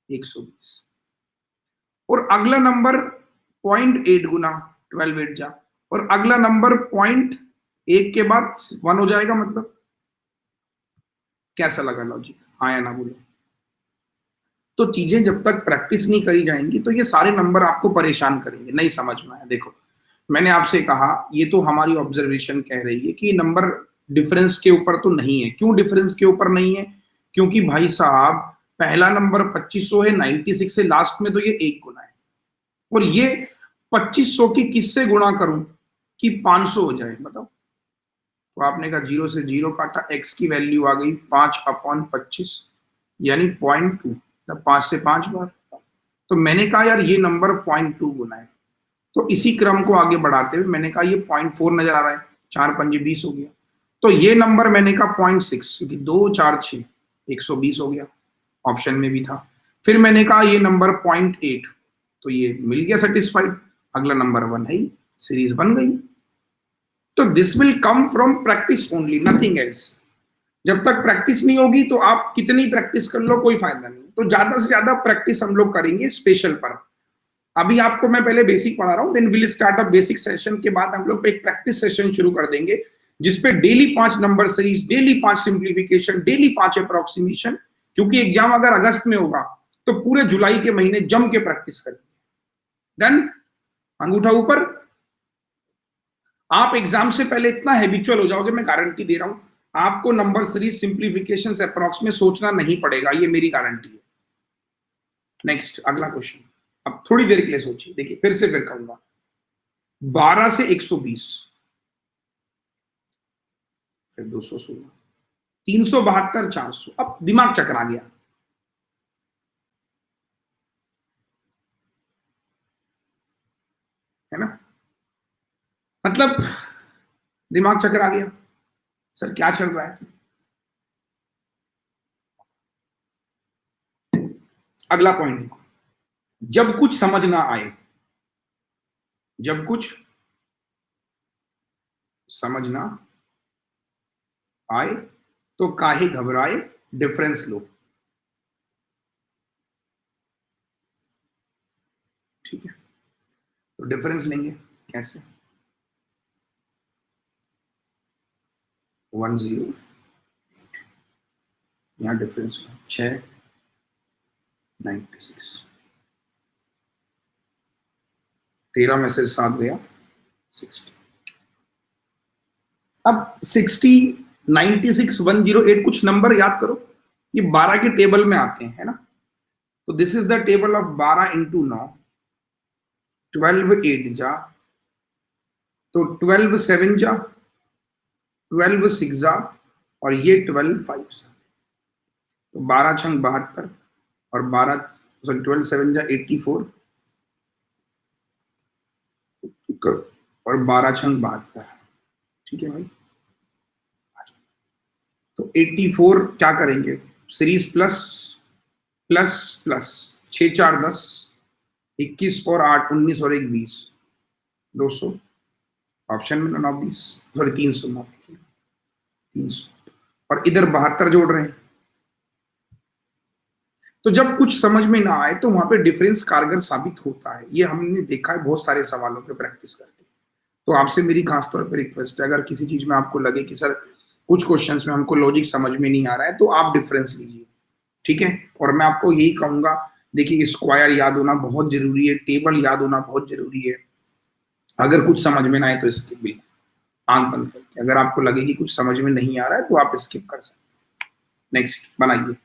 120। और अगला नंबर 0.8 गुना, 12 8 जा। और अगला नंबर 1 के बाद 1 हो जाएगा, मतलब कैसा लगा लॉजिक, हाँ या ना बोलो। तो चीजें जब तक प्रैक्टिस नहीं करी जाएंगी तो ये सारे नंबर आपको परेशान करेंगे, नहीं समझ में आया। देखो मैंने आपसे कहा, ये तो हमारी ऑब्जर्वेशन कह रही है कि नंबर डिफरेंस के ऊपर तो नहीं है। क्यों डिफरेंस के ऊपर नहीं है? क्योंकि भाई साहब पहला नंबर 2500 है, 96 से लास्ट में, तो ये 1 गुना है। और ये 2500 की किससे गुणा करूं कि 500 हो जाए, बताओ। तो आपने कहा 0 से 0 काटा, x की वैल्यू आ गई 5/25, यानी 0.2, मतलब 5 से 5 बार। तो मैंने कहा यार ये नंबर 0.2 गुना है। तो इसी क्रम को आगे बढ़ाते हुए मैंने कहा ये 0.4 नजर आ रहा है, 4×5 = 20 हो गया। तो ये नंबर मैंने कहा 0.6, क्योंकि 2 4 6 120 हो गया, ऑप्शन में भी था। फिर मैंने कहा ये नंबर 0.8, तो ये मिल गया सेटिस्फाइड, अगला नंबर 1 है ही, सीरीज बन गई। तो this will come from practice only, nothing else. जब तक प्रैक्टिस नहीं होगी तो आप कितनी प्रैक्टिस कर लो कोई फायदा नहीं। तो ज्यादा से ज्यादा प्रैक्टिस हम लोग करेंगे स्पेशल पर। अभी आपको मैं पहले बेसिक पढ़ा रहा हूँ, then will start a basic session के बाद हम लोग एक प्रैक्टिस सेशन शुरू कर देंगे, जिसपे daily 5 number series, daily 5 simplification, daily 5 approximation. क्योंकि एग्जाम अगर अगस्त में होगा तो पूरे जुलाई के महीने जम के प्रैक्टिस करेंगे। डन, अंगूठा ऊपर। आप एग्जाम से पहले इतना हैबिचुअल हो जाओगे, मैं गारंटी दे रहा हूं, आपको नंबर सीरीज, सिंप्लीफिकेशन, अप्रॉक्स में सोचना नहीं पड़ेगा, ये मेरी गारंटी है। नेक्स्ट, अगला क्वेश्चन। अब थोड़ी देर के लिए सोचिए, देखिए फिर से फिर कहूंगा, 12 से 120, फिर 216, 372, 400। अब दिमाग चकरा गया, है ना? मतलब दिमाग चकरा गया, सर क्या चल रहा है। अगला पॉइंट देखो, जब कुछ समझ ना आए, जब कुछ समझ ना आए तो काहे घबराए, डिफरेंस लो। ठीक है, तो डिफरेंस लेंगे कैसे? 10, यहाँ डिफरेंस 6, 96, 13 में से 7 गया 60। अब 60, 96, 108, कुछ नंबर याद करो, ये 12 के टेबल में आते हैं, है ना? तो this is the table of 12 × 9, 12 8 जा, तो 12 7 जा, 12 6 जा, और ये 12 5 जा। तो 12 छंग 72, और 12 सॉरी 12 7 जा 84, और 12 छंग 72। ठीक है भाई, तो 84 क्या करेंगे, सीरीज प्लस प्लस प्लस, 6 4 10, 21 और 8 19 और 1 20, 200, ऑप्शन में 9 20, सॉरी 300, माफ कीजिए 300, और इधर 72 जोड़ रहे हैं। तो जब कुछ समझ में ना आए तो वहां पे डिफरेंस कारगर साबित होता है, ये हमने देखा है बहुत सारे सवालों पे प्रैक्टिस करके। तो आपसे मेरी खासतौर पर रिक्वेस्ट है, अगर किसी चीज में आपको लगे कि सर कुछ क्वेश्चंस में हमको लॉजिक समझ में नहीं आ रहा है, तो आप डिफरेंस लीजिए, ठीक है? और मैं आपको यही कहूंगा, देखिए स्क्वायर याद होना बहुत जरूरी है, टेबल याद होना बहुत जरूरी है। अगर कुछ समझ में ना आए तो स्किप, बिल्कुल आंख बंद करके, अगर आपको लगे कि कुछ समझ में नहीं आ रहा है तो आप स्किप कर सकते हैं। नेक्स्ट बनाइए।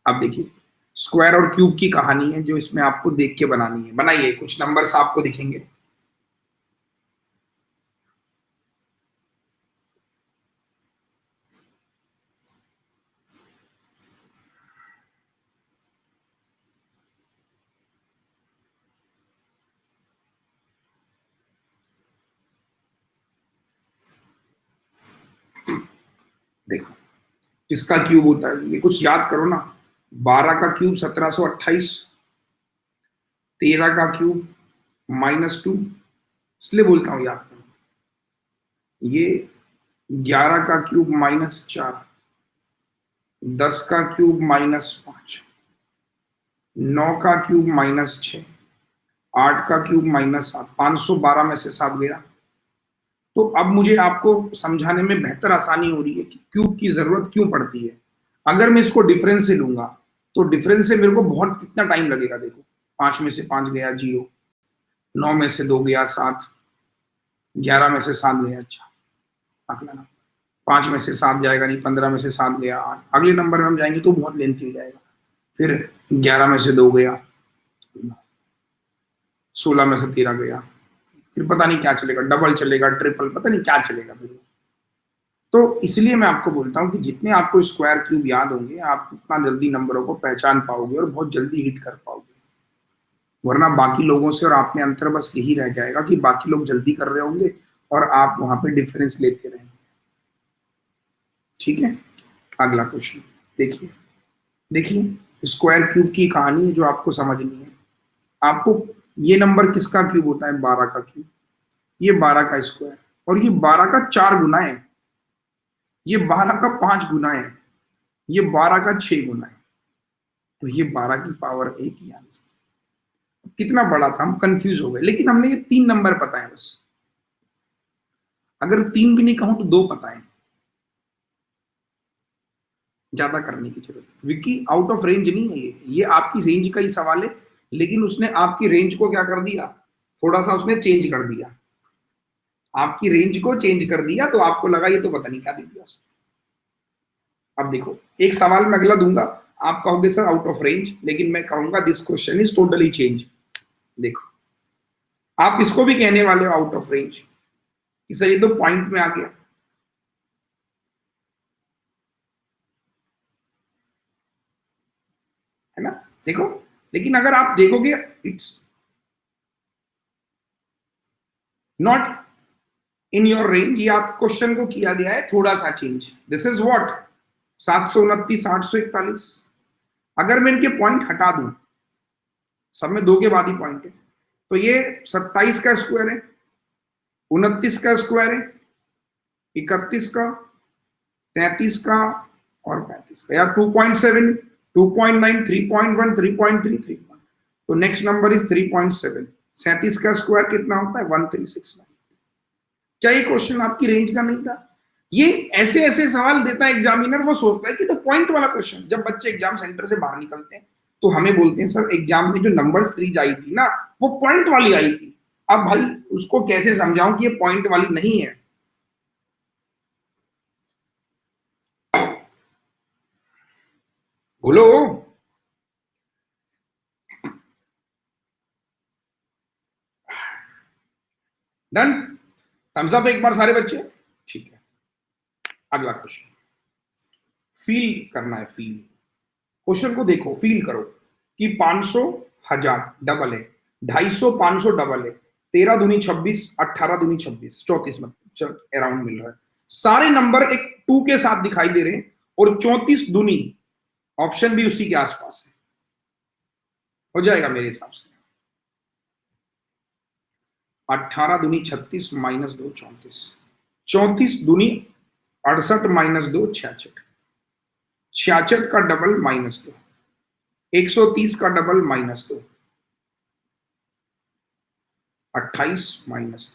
अब देखिए स्क्वायर और क्यूब की कहानी है जो इसमें आपको देख के बनानी है। बनाइए, कुछ नंबर्स आपको दिखेंगे। देखो किसका क्यूब होता है, ये कुछ याद करो ना। 12 का क्यूब 1728, 13 का क्यूब -2, इसलिए बोलता हूं याद करो। ये 11 का क्यूब -4, 10 का क्यूब -5, 9 का क्यूब -6, 8 का क्यूब -7, 512 में से 7 गया, तो अब मुझे आपको समझाने में बेहतर आसानी हो रही है कि क्यूब की जरूरत क्यों पड़ती है। अगर मैं इसको डिफरेंस से लूंगा तो डिफरेंस से मेरे को बहुत कितना टाइम लगेगा, देखो 5 में से 5 गया 0, 9 में से 2 गया 7, 11 में से 7 गया, अच्छा अगला नंबर 5 में से 7 जाएगा नहीं, 15 में से 7 गया 8, अगले नंबर में हम जाएंगे तो बहुत लेंथी हो जाएगा। फिर 11 में से 2 गया, 16 में से 13 गया, फिर पता नहीं क्या चलेगा, डबल चलेगा, ट्रिपल, पता नहीं क्या चलेगा फिर। तो इसलिए मैं आपको बोलता हूँ कि जितने आपको स्क्वायर क्यूब याद होंगे आप उतना जल्दी नंबरों को पहचान पाओगे और बहुत जल्दी हिट कर पाओगे। वरना बाकी लोगों से और आप में अंतर बस यही रह जाएगा कि बाकी लोग जल्दी कर रहे होंगे और आप वहां पे डिफरेंस लेते रहेंगे। ठीक है, अगला क्वेश्चन देखिए। देखिए स्क्वायर क्यूब की कहानी है जो आपको समझनी है। आपको ये नंबर किसका क्यूब होता है? 12 का क्यूब। ये 12 का स्क्वायर और ये 12 का 4 गुना है, ये 12 का 5 गुना है, ये 12 का 6 गुना है, तो ये 12 की पावर 1 ही आंसर। कितना बड़ा था, हम कंफ्यूज हो गए, लेकिन हमने ये 3 नंबर पता है बस। अगर 3 भी नहीं कहूं तो 2 पता है, ज्यादा करने की जरूरत नहीं। विकी आउट ऑफ रेंज नहीं है, ये आपकी रेंज का ही सवाल है, लेकिन उसने आपकी रेंज को क्या कर दिया, थोड़ा सा उसने चेंज कर दिया, आपकी रेंज को चेंज कर दिया, तो आपको लगा ये तो पता नहीं क्या दे दिया उसने। अब देखो एक सवाल मैं अगला दूंगा, आप कहोगे सर आउट ऑफ रेंज, लेकिन मैं कहूंगा this question is totally change. देखो आप इसको भी कहने वाले हो आउट ऑफ रेंज कि सर ये तो पॉइंट में आ गया, है ना। देखो लेकिन अगर आप देखोगे it's not in your range, ये आप क्वेश्चन को किया गया है थोड़ा सा चेंज। This is what 729 841। अगर मैं इनके पॉइंट हटा दूं, सब में 2 के बाद ही पॉइंट है, तो ये 27 का स्क्वायर है, 29 का स्क्वायर है, 31 का, 33 का और 35 का, या 2.7, 2.9, 3.1, 3.3, 3. तो नेक्स्ट नंबर इज 3.7। 37 का स्क्वायर कितना होता है? 1369। क्या ये क्वेश्चन आपकी रेंज का नहीं था? ये ऐसे ऐसे सवाल देता है एग्जामिनर, वो सोचता है कि तो पॉइंट वाला क्वेश्चन। जब बच्चे एग्जाम सेंटर से बाहर निकलते हैं तो हमें बोलते हैं सर एग्जाम में जो नंबर सीरीज आई थी ना वो पॉइंट वाली आई थी। अब भाई उसको कैसे समझाऊं कि ये पॉइंट वाली नहीं है? बोलो। डन, थम्स अप एक बार सारे बच्चे। ठीक है, अगला क्वेश्चन फील करना है, फील। क्वेश्चन को देखो, फील करो कि 500 1000 डबल है, 250 500 डबल है, 13 दूनी 26, 18 दूनी 26, 34 मतलब अराउंड मिल रहा है। सारे नंबर एक 2 के साथ दिखाई दे रहे हैं और 34 दूनी ऑप्शन भी उसी के आसपास है। हो जाएगा मेरे हिसाब से। 18 दूनी 36 माइनस 2 34, 34 दूनी 68 माइनस 2 66, 66 का डबल -2, 130 का डबल -2, 28 -2।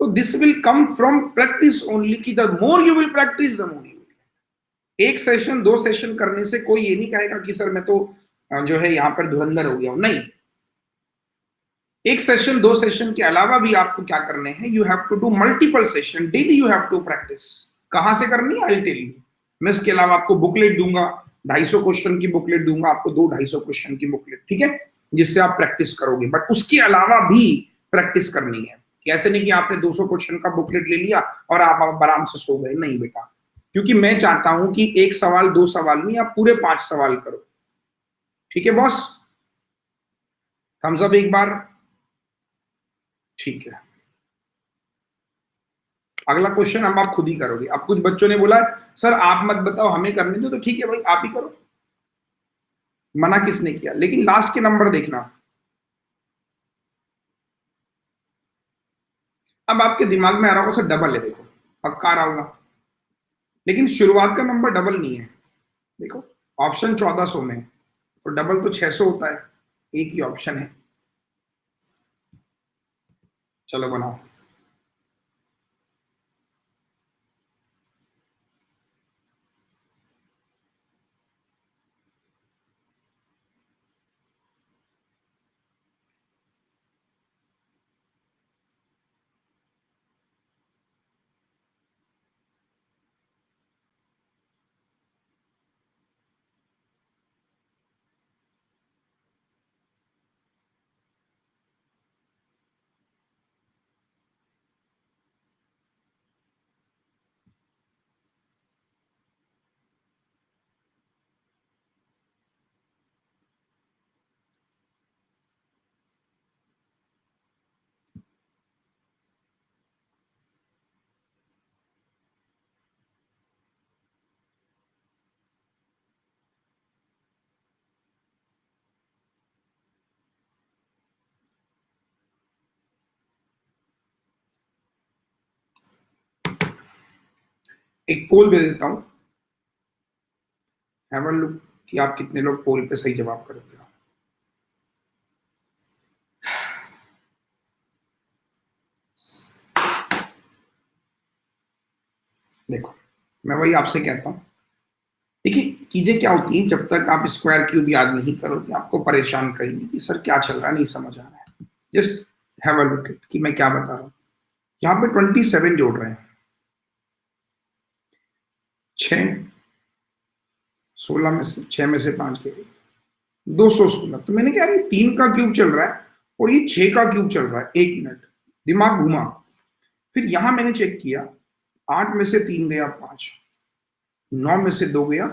तो this will come from practice only, की the more you will practice the more you will. एक सेशन 2 सेशन करने से कोई ये नहीं कहेगा कि सर मैं तो जो है यहाँ पर धुरंधर हो गया हूं, नहीं। एक सेशन 2 सेशन के अलावा भी आपको क्या करने हैं, you have to do multiple session daily, you have to practice. कहां से करनी है आई टेल यू। मैं इसके अलावा आपको बुकलेट दूंगा, 250 क्वेश्चन की बुकलेट दूंगा आपको, 200-250 क्वेश्चन की बुकलेट, ठीक है, जिससे आप प्रैक्टिस करोगे। बट उसके अलावा भी प्रैक्टिस करनी है, कि ऐसे नहीं कि आपने 200 क्वेश्चन का बुकलेट ले लिया और आप आराम से सो गए, नहीं बेटा। क्योंकि मैं चाहता हूं कि 1 सवाल 2 सवाल नहीं, आप पूरे 5 सवाल करो। ठीक है बॉस, थम्स अप एक बार। ठीक है, अगला क्वेश्चन हम आप खुद ही करोगे। अब कुछ बच्चों ने बोला सर आप मत बताओ हमें करने दो, तो ठीक है भाई आप ही करो, मना किसने किया। लेकिन लास्ट के नंबर देखना। अब आपके दिमाग में आ रहा होगा सर डबल है, देखो पक्का आ रहा होगा, लेकिन शुरुआत का नंबर डबल नहीं है। देखो ऑप्शन 1400 में, तो डबल तो 600 होता है, एक ही ऑप्शन है। चलो बनाओ। एक पोल दे देता हूं, हैव अ लुक कि आप कितने लोग पोल पे सही जवाब करते हो। देखो, मैं वही आपसे कहता हूं, देखिए चीजें क्या होती हैं, जब तक आप स्क्वायर क्यूब याद नहीं करोगे आपको परेशान करेंगे कि सर क्या चल रहा है, नहीं समझ आ रहा है। Just have a look at कि मैं क्या बता रहा हूं। यहाँ पे 27 जोड़ रहे हैं, 6, 16 में से 6 में से 5 के 216। तो मैंने कहा ये 3 का क्यूब चल रहा है और ये 6 का क्यूब चल रहा है। 1 मिनट, दिमाग घुमा। फिर यहां मैंने चेक किया, 8 में से 3 गया 5, 9 में से 2 गया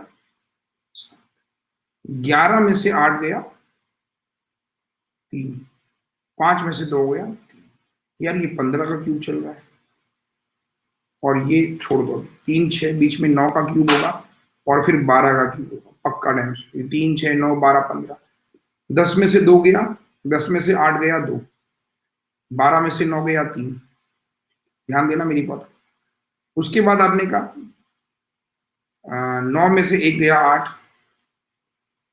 11 में से 8 गया 3, 5 में से 2 गया 3। यार ये 15 का क्यूब चल रहा है। और ये छोड़ दो, 3 6 बीच में 9 का क्यूब होगा और फिर 12 का क्यूब होगा पक्का डैम। 3 6 9 12 15, 10 में से 2 गया, 10 में से 8 गया 2, 12 में से 9 गया 3। ध्यान देना मेरी बात। उसके बाद आपने कहा 9 में से 1 गया 8,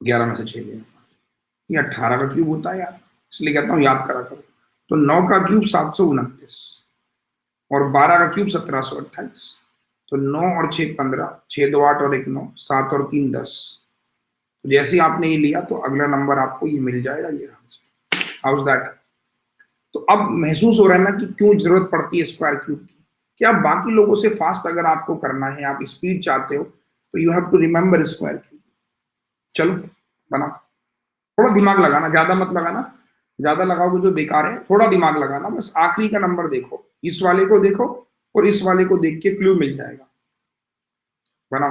11 में से 6 गया, ये 18 का क्यूब होता है यार, इसलिए कहता हूँ याद करा करो। तो 9 का क्यूब 729 और 12 का क्यूब 1728। तो 9 और 6 15, 6 2 8 और 1 9, 7 और 3 10। तो जैसे ही आपने ये लिया तो अगला नंबर आपको ये मिल जाएगा, ये आंसर। House that? तो अब महसूस हो रहा है ना कि क्यों जरूरत पड़ती है स्क्वायर क्यूब की। क्या बाकी लोगों से फास्ट अगर आपको करना है, आप स्पीड चाहते हो, तो you have to remember square cube. चलो बना, थोड़ा दिमाग लगाना, ज्यादा मत लगाना, ज्यादा लगाओगे तो बेकार है। थोड़ा दिमाग लगाना, बस आखिरी का नंबर देखो, इस वाले को देखो और इस वाले को देख के क्लू मिल जाएगा। बना।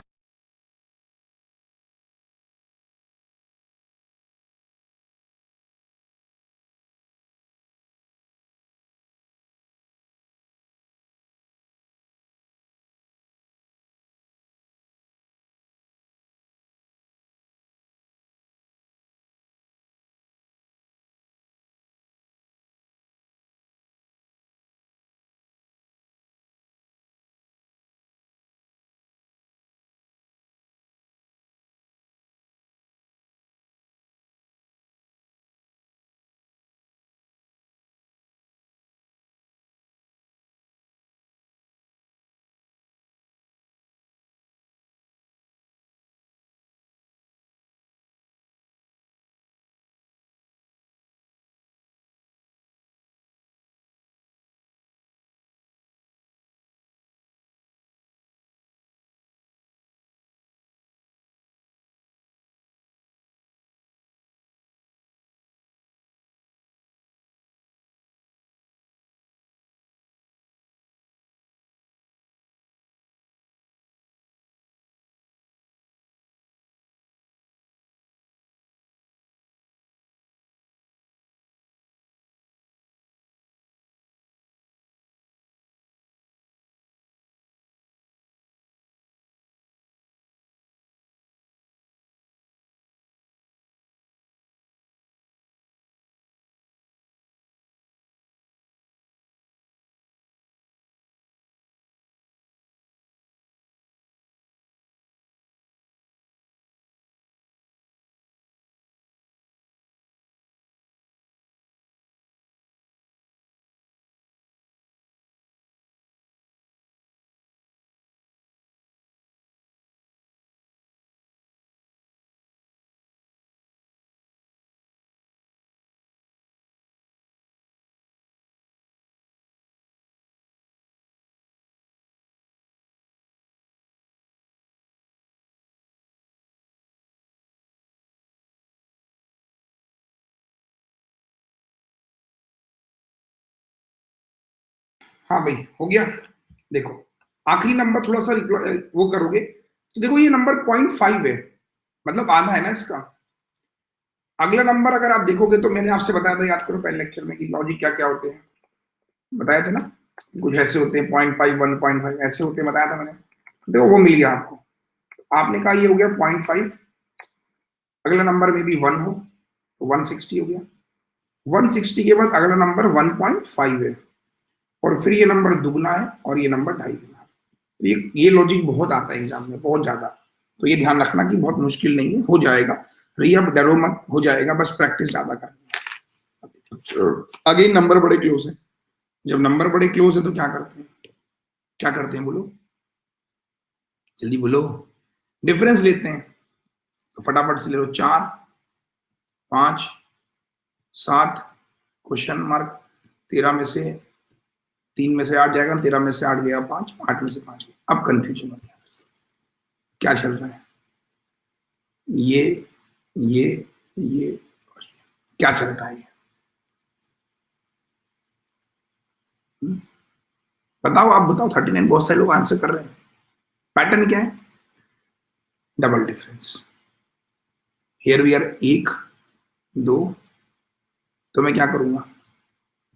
हाँ भाई हो गया। देखो आखिरी नंबर थोड़ा सा वो करोगे तो देखो ये नंबर 0.5 है, मतलब आधा है ना इसका। अगला नंबर अगर आप देखोगे तो मैंने आपसे बताया था, याद करो पहले लेक्चर में, कि लॉजिक क्या क्या होते हैं, बताए थे ना। कुछ ऐसे होते हैं 0.5 1.5 ऐसे होते हैं, बताया था मैंने। देखो वो मिल गया आपको। आपने कहा ये हो गया 0.5, अगला नंबर में भी 1 हो तो 160 हो गया। 160 के बाद अगला नंबर 1.5 है और फिर ये नंबर दुगना है और ये नंबर 2.5 गुना। ये लॉजिक बहुत आता है एग्जाम में, बहुत ज्यादा। तो ये ध्यान रखना कि बहुत मुश्किल नहीं है, हो जाएगा। रिया डरो मत, हो जाएगा, बस प्रैक्टिस ज्यादा करनी है। अगेन नंबर बड़े क्लोज है। जब नंबर बड़े क्लोज है तो क्या करते हैं, क्या करते हैं बोलो, जल्दी बोलो। डिफरेंस लेते हैं। तो फटाफट से ले लो, 4, 5, 7, क्वेश्चन मार्क। 13 में से 3 में से 8 जाएगा, 13 में से 8 गया 5, 8 में से 5 गया। अब कंफ्यूजन हो गया फिर से, क्या चल रहा है, ये ये ये और ये, क्या चल रहा है ये? बताओ, आप बताओ। 39 बहुत सारे लोग आंसर कर रहे हैं। पैटर्न क्या है, double difference. Here we are 1, 2, तो मैं क्या करूंगा,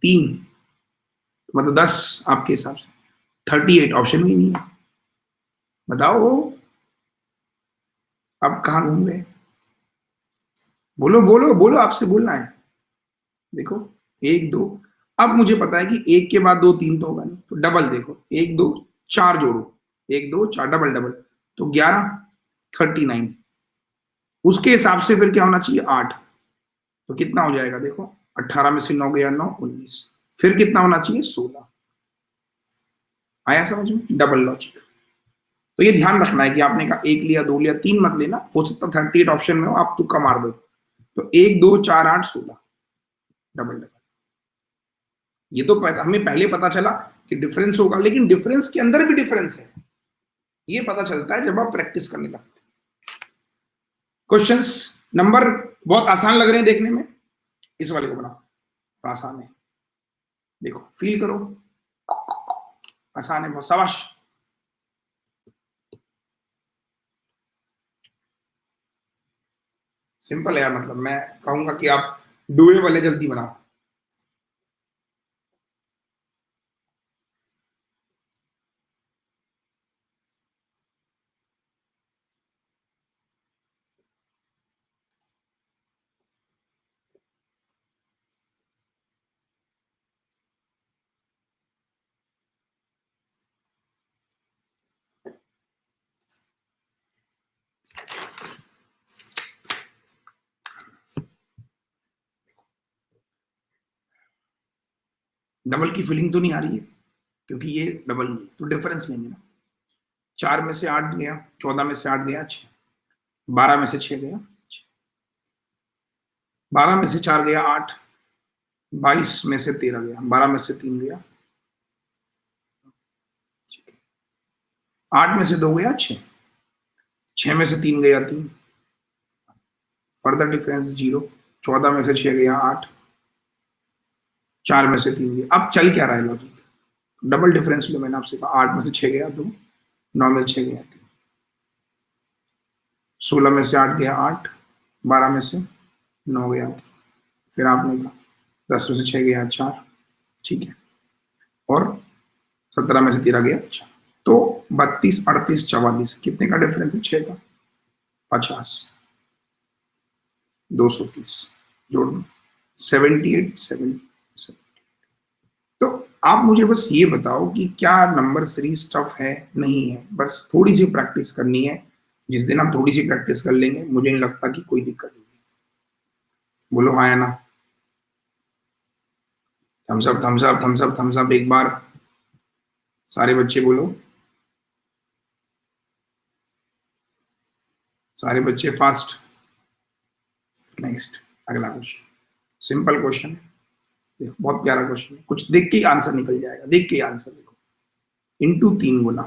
3, तो मतलब 10 आपके हिसाब से। 38 ऑप्शन भी नहीं है। बताओ अब कहाँ घूम गए, बोलो बोलो बोलो, आपसे बोलना है। देखो 1, 2, अब मुझे पता है कि 1 के बाद 2, 3 तो होगा नहीं, तो डबल देखो, 1, 2, 4 जोड़ो, 1, 2, 4 डबल डबल, तो 11, 39। उसके हिसाब से फिर क्या होना चाहिए, 8। तो कितना हो जाएगा देखो, 18 में से 9 गया 9, 19। फिर कितना होना चाहिए, 16। आया समझ में, डबल लॉजिक। तो ये ध्यान रखना है कि आपने कहा 1 लिया, 2 लिया, 3 मत लेना, हो सकता 38 ऑप्शन में हो, आप तुक्का मार दो। तो 1, 2, 4, 8, 16, डबल डबल। ये तो हमें पहले पता चला कि डिफरेंस होगा, लेकिन डिफरेंस के अंदर भी डिफरेंस है, ये पता चलता है जब आप प्रैक्टिस करने लगते हैं। क्वेश्चंस नंबर बहुत आसान लग रहे हैं देखने में, इस वाले को बनाओ, आसान है, देखो फील करो, आसान है बहुत, शाबाश। सिंपल है यार, मतलब मैं कहूंगा कि आप डुए वाले जल्दी बनाओ। डबल की फीलिंग तो नहीं आ रही है, क्योंकि ये डबल नहीं, तो डिफरेंस लेंगे ना। 4 में से 8 गया, 14 में से 8 गया 6, 12 में से 6 गया 12 में से 4 गया 8, 22 में से 13 गया, 12 में से 3 गया, 8 में से 2 गया 6, 6 में से 3 गया 3, फर्दर डिफरेंस 0, 14 में से 6 गया 8, 4 में से 3 गया। अब चल क्या रहा है लॉजिक, डबल डिफरेंस लो, मैंने आपसे कहा 8 में से 6 गया 2, 9 में से 6 गया 3, 16 में से 8 गया 8, 12 में से 9 गया 3, फिर आपने कहा 10 में से 6 गया 4, ठीक है, और 17 में से 13 गया 4, तो 32, 38, 44 कितने का डिफरेंस है, 6 का, 50, 230 जोड़ दो, 78, 7। तो आप मुझे बस ये बताओ कि क्या नंबर सीरीज टफ है, नहीं है, बस थोड़ी सी प्रैक्टिस करनी है। जिस दिन आप थोड़ी सी प्रैक्टिस कर लेंगे, मुझे नहीं लगता कि कोई दिक्कत होगी। बोलो हाँ या ना, thumbs up thumbs up thumbs up thumbs up एक बार, सारे बच्चे बोलो, सारे बच्चे फास्ट। नेक्स्ट, अगला क्वेश्चन, सिंपल क्वेश्चन है, देखो बहुत प्यारा क्वेश्चन है, कुछ देख के ही आंसर निकल जाएगा, देख के ही आंसर देखो। इंटू 3 गुना,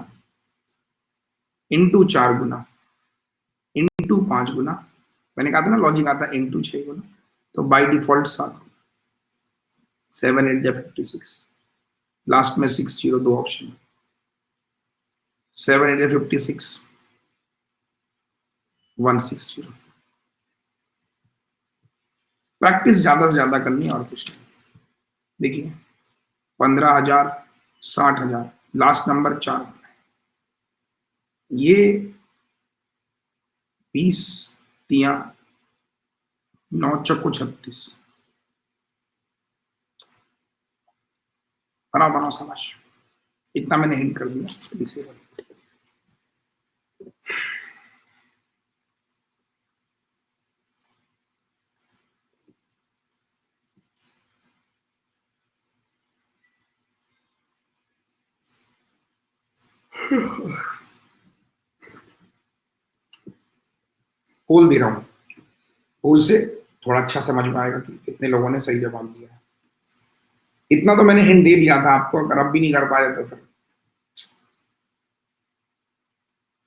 इंटू 4 गुना, इंटू 5 गुना, मैंने कहा था ना लॉजिक आता है इंटू 6 गुना, तो बाय डिफॉल्ट 7 गुना, 7 8 या 56, लास्ट में 6 0, 2 ऑप्शन, 7 8 या 56, 160। प्रैक्टिस ज्यादा से ज्यादा करनी है और कुछ नहीं। देखिए 15,000, 60,000, लास्ट नंबर 4, ये 20 तिया 9 चक्को 36, बनाओ बनाओ, शाबाश, इतना मैंने हिंट कर दिया, डिसेबल। पोल दे रहा हूं, पोल से थोड़ा अच्छा समझ में आएगा कि कितने लोगों ने सही जवाब दिया है। इतना तो मैंने हिंट दे दिया था आपको, अगर अब भी नहीं कर पाए तो फिर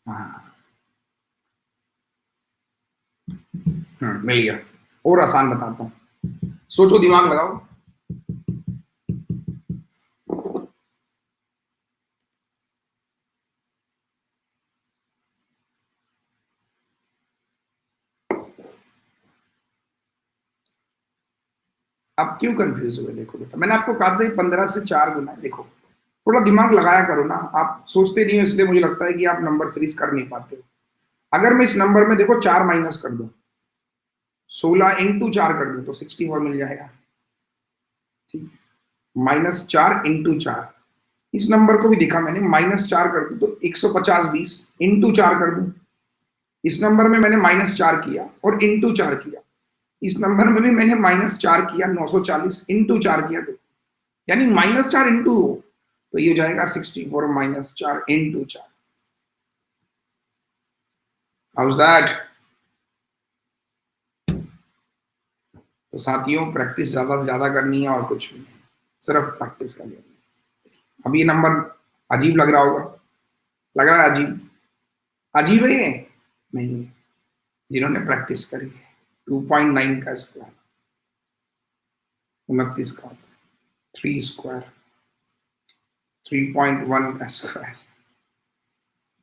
हाँ। मिल गया। और आसान बताता हूँ, सोचो, दिमाग लगाओ। आप क्यों कंफ्यूज हुए? देखो बेटा, मैंने आपको कहा था 15 से 4 गुना है। देखो, थोड़ा दिमाग लगाया करो ना, आप सोचते नहीं हो इसलिए मुझे लगता है कि आप नंबर सीरीज कर नहीं पाते हो। अगर मैं इस नंबर में देखो 4 माइनस कर दूं, 16 × 4 कर दूं तो 64 मिल जाएगा। ठीक, -4 × 4, इस नंबर को भी देखा मैंने, -4 कर दूं तो 150 20 इंटू 4 कर दूं। इस नंबर में मैंने -4 किया और इंटू 4 किया। इस नंबर में भी मैंने -4 किया, 940 इंटू 4 किया, तो यानी -4 इंटू हो तो ये हो जाएगा 64 -4 इंटू 4। House that? तो साथियों, प्रैक्टिस ज्यादा से ज्यादा करनी है और कुछ भी नहीं, सिर्फ प्रैक्टिस करनी है। अब ये नंबर अजीब लग रहा होगा, लग रहा है अजीब? अजीब है ये? नहीं, जिन्होंने प्रैक्टिस करी है। 2.9 का स्क्वायर 29 का होता है, 3 स्क्वायर 3.1 का स्क्वायर,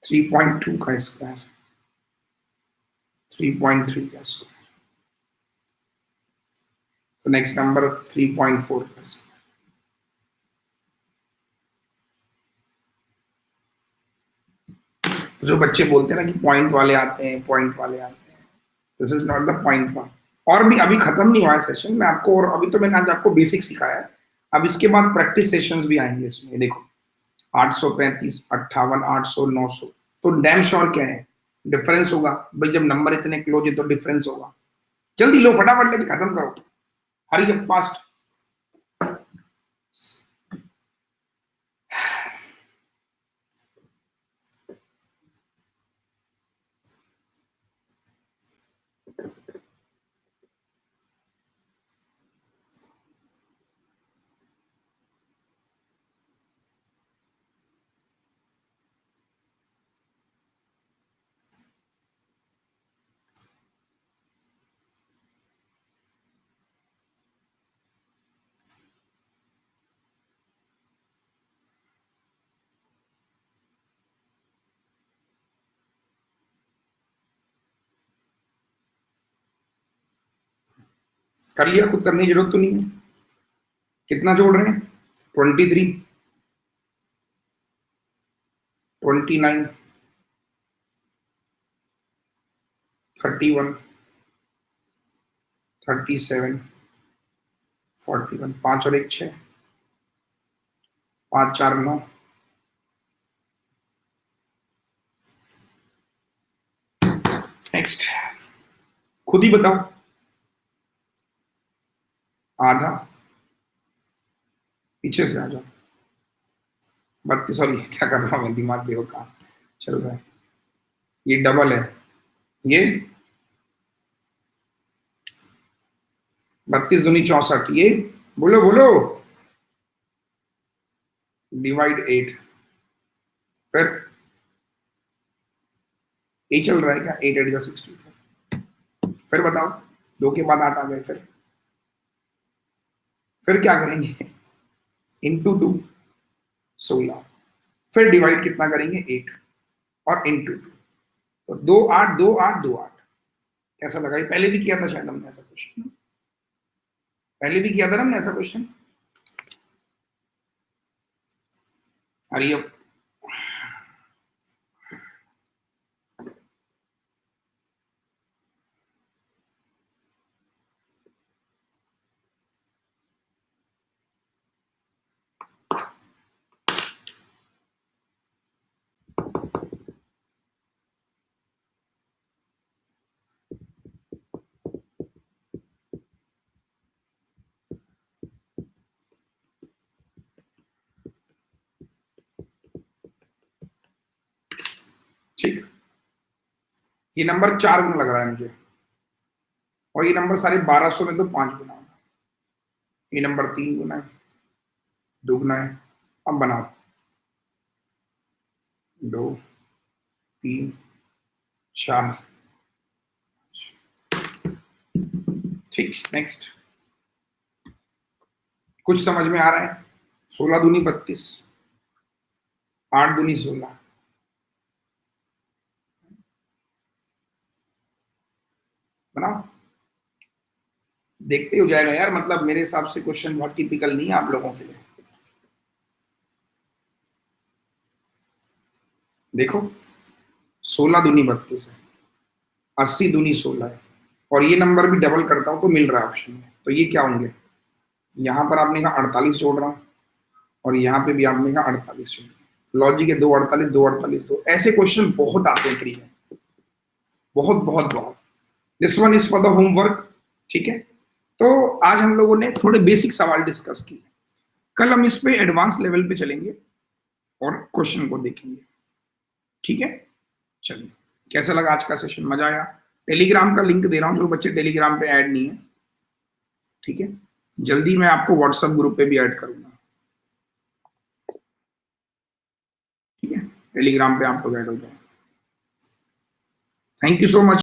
3.2 का स्क्वायर, 3.3 का स्क्वायर, तो नेक्स्ट नंबर 3.4 का स्क्वायर। तो जो बच्चे बोलते हैं ना कि पॉइंट वाले आते हैं, पॉइंट वाले आते हैं, this is not the point one. और भी अभी खत्म नहीं हुआ है सेशन में आपको, और अभी तो मैंने आज आपको बेसिक सिखाया है। अब इसके बाद प्रैक्टिस सेशंस भी आएंगे इसमें। देखो, 835 58 800 900, तो डैम श्योर क्या है, डिफरेंस होगा भाई। जब नंबर इतने क्लोज है तो डिफरेंस होगा। जल्दी लो, फटाफट लेके खत्म करो, हरी अप फास्ट। कर लिया? खुद करने की जरूरत तो नहीं है। कितना जोड़ रहे हैं? 23, 29, 31, 37, 41, 5 और 1 6, 5 4 9। नेक्स्ट, खुद ही बताओ। आधा, पीछे से आ जाओ। 32, सॉरी क्या कर रहा हूँ मैं, दिमाग बेवकूफ चल रहा है। ये डबल है, ये 32 दूनी 64, ये बोलो बोलो। डिवाइड 8, फिर ये चल रहा है क्या? 8 8 64। फिर बताओ, 2 के बाद 8 आ गए, फिर क्या करेंगे? इंटू 2, 16, फिर डिवाइड कितना करेंगे? 8, और इंटू 2, तो 2 8 2 8 2 8। कैसा लगा? ये पहले भी किया था शायद हमने ऐसा क्वेश्चन, पहले भी किया था ना हमने ऐसा क्वेश्चन। अरे अब ठीक, ये नंबर 4 गुना लग रहा है मुझे, और ये नंबर सारे 1200 में तो 5 गुना होगा, ये नंबर 3 गुना है, 2 गुना है। अब बनाओ, 2 3 4, ठीक। नेक्स्ट, कुछ समझ में आ रहा है? 16 दूनी 32, 8 दूनी 16, बनाओ, देखते हो जाएगा यार। मतलब मेरे हिसाब से क्वेश्चन बहुत टिपिकल नहीं है आप लोगों के लिए। देखो, 16 दूनी 32 है, 80 दूनी 16 है, और ये नंबर भी डबल करता हूं तो मिल रहा है ऑप्शन में, तो ये क्या होंगे? यहां पर आपने कहा 48 जोड़ रहा हूं, और यहाँ पे भी आपने कहा 48 जोड़, लॉजिक है 2 48 2 48 2। ऐसे क्वेश्चन बहुत आते हैं प्री में, बहुत बहुत बहुत। This one is for the homework, ठीक है। तो आज हम लोगों ने थोड़े बेसिक सवाल डिस्कस किए, कल हम इस पे एडवांस लेवल पे चलेंगे और क्वेश्चन को देखेंगे, ठीक है। चलिए, कैसा लगा आज का सेशन? मजा आया? टेलीग्राम का लिंक दे रहा हूं जो बच्चे टेलीग्राम पे ऐड नहीं है, ठीक है। जल्दी मैं आपको व्हाट्सएप ग्रुप पे भी ऐड करूंगा, ठीक है। टेलीग्राम पे आप लोग ऐड हो जाए। Thank you so much.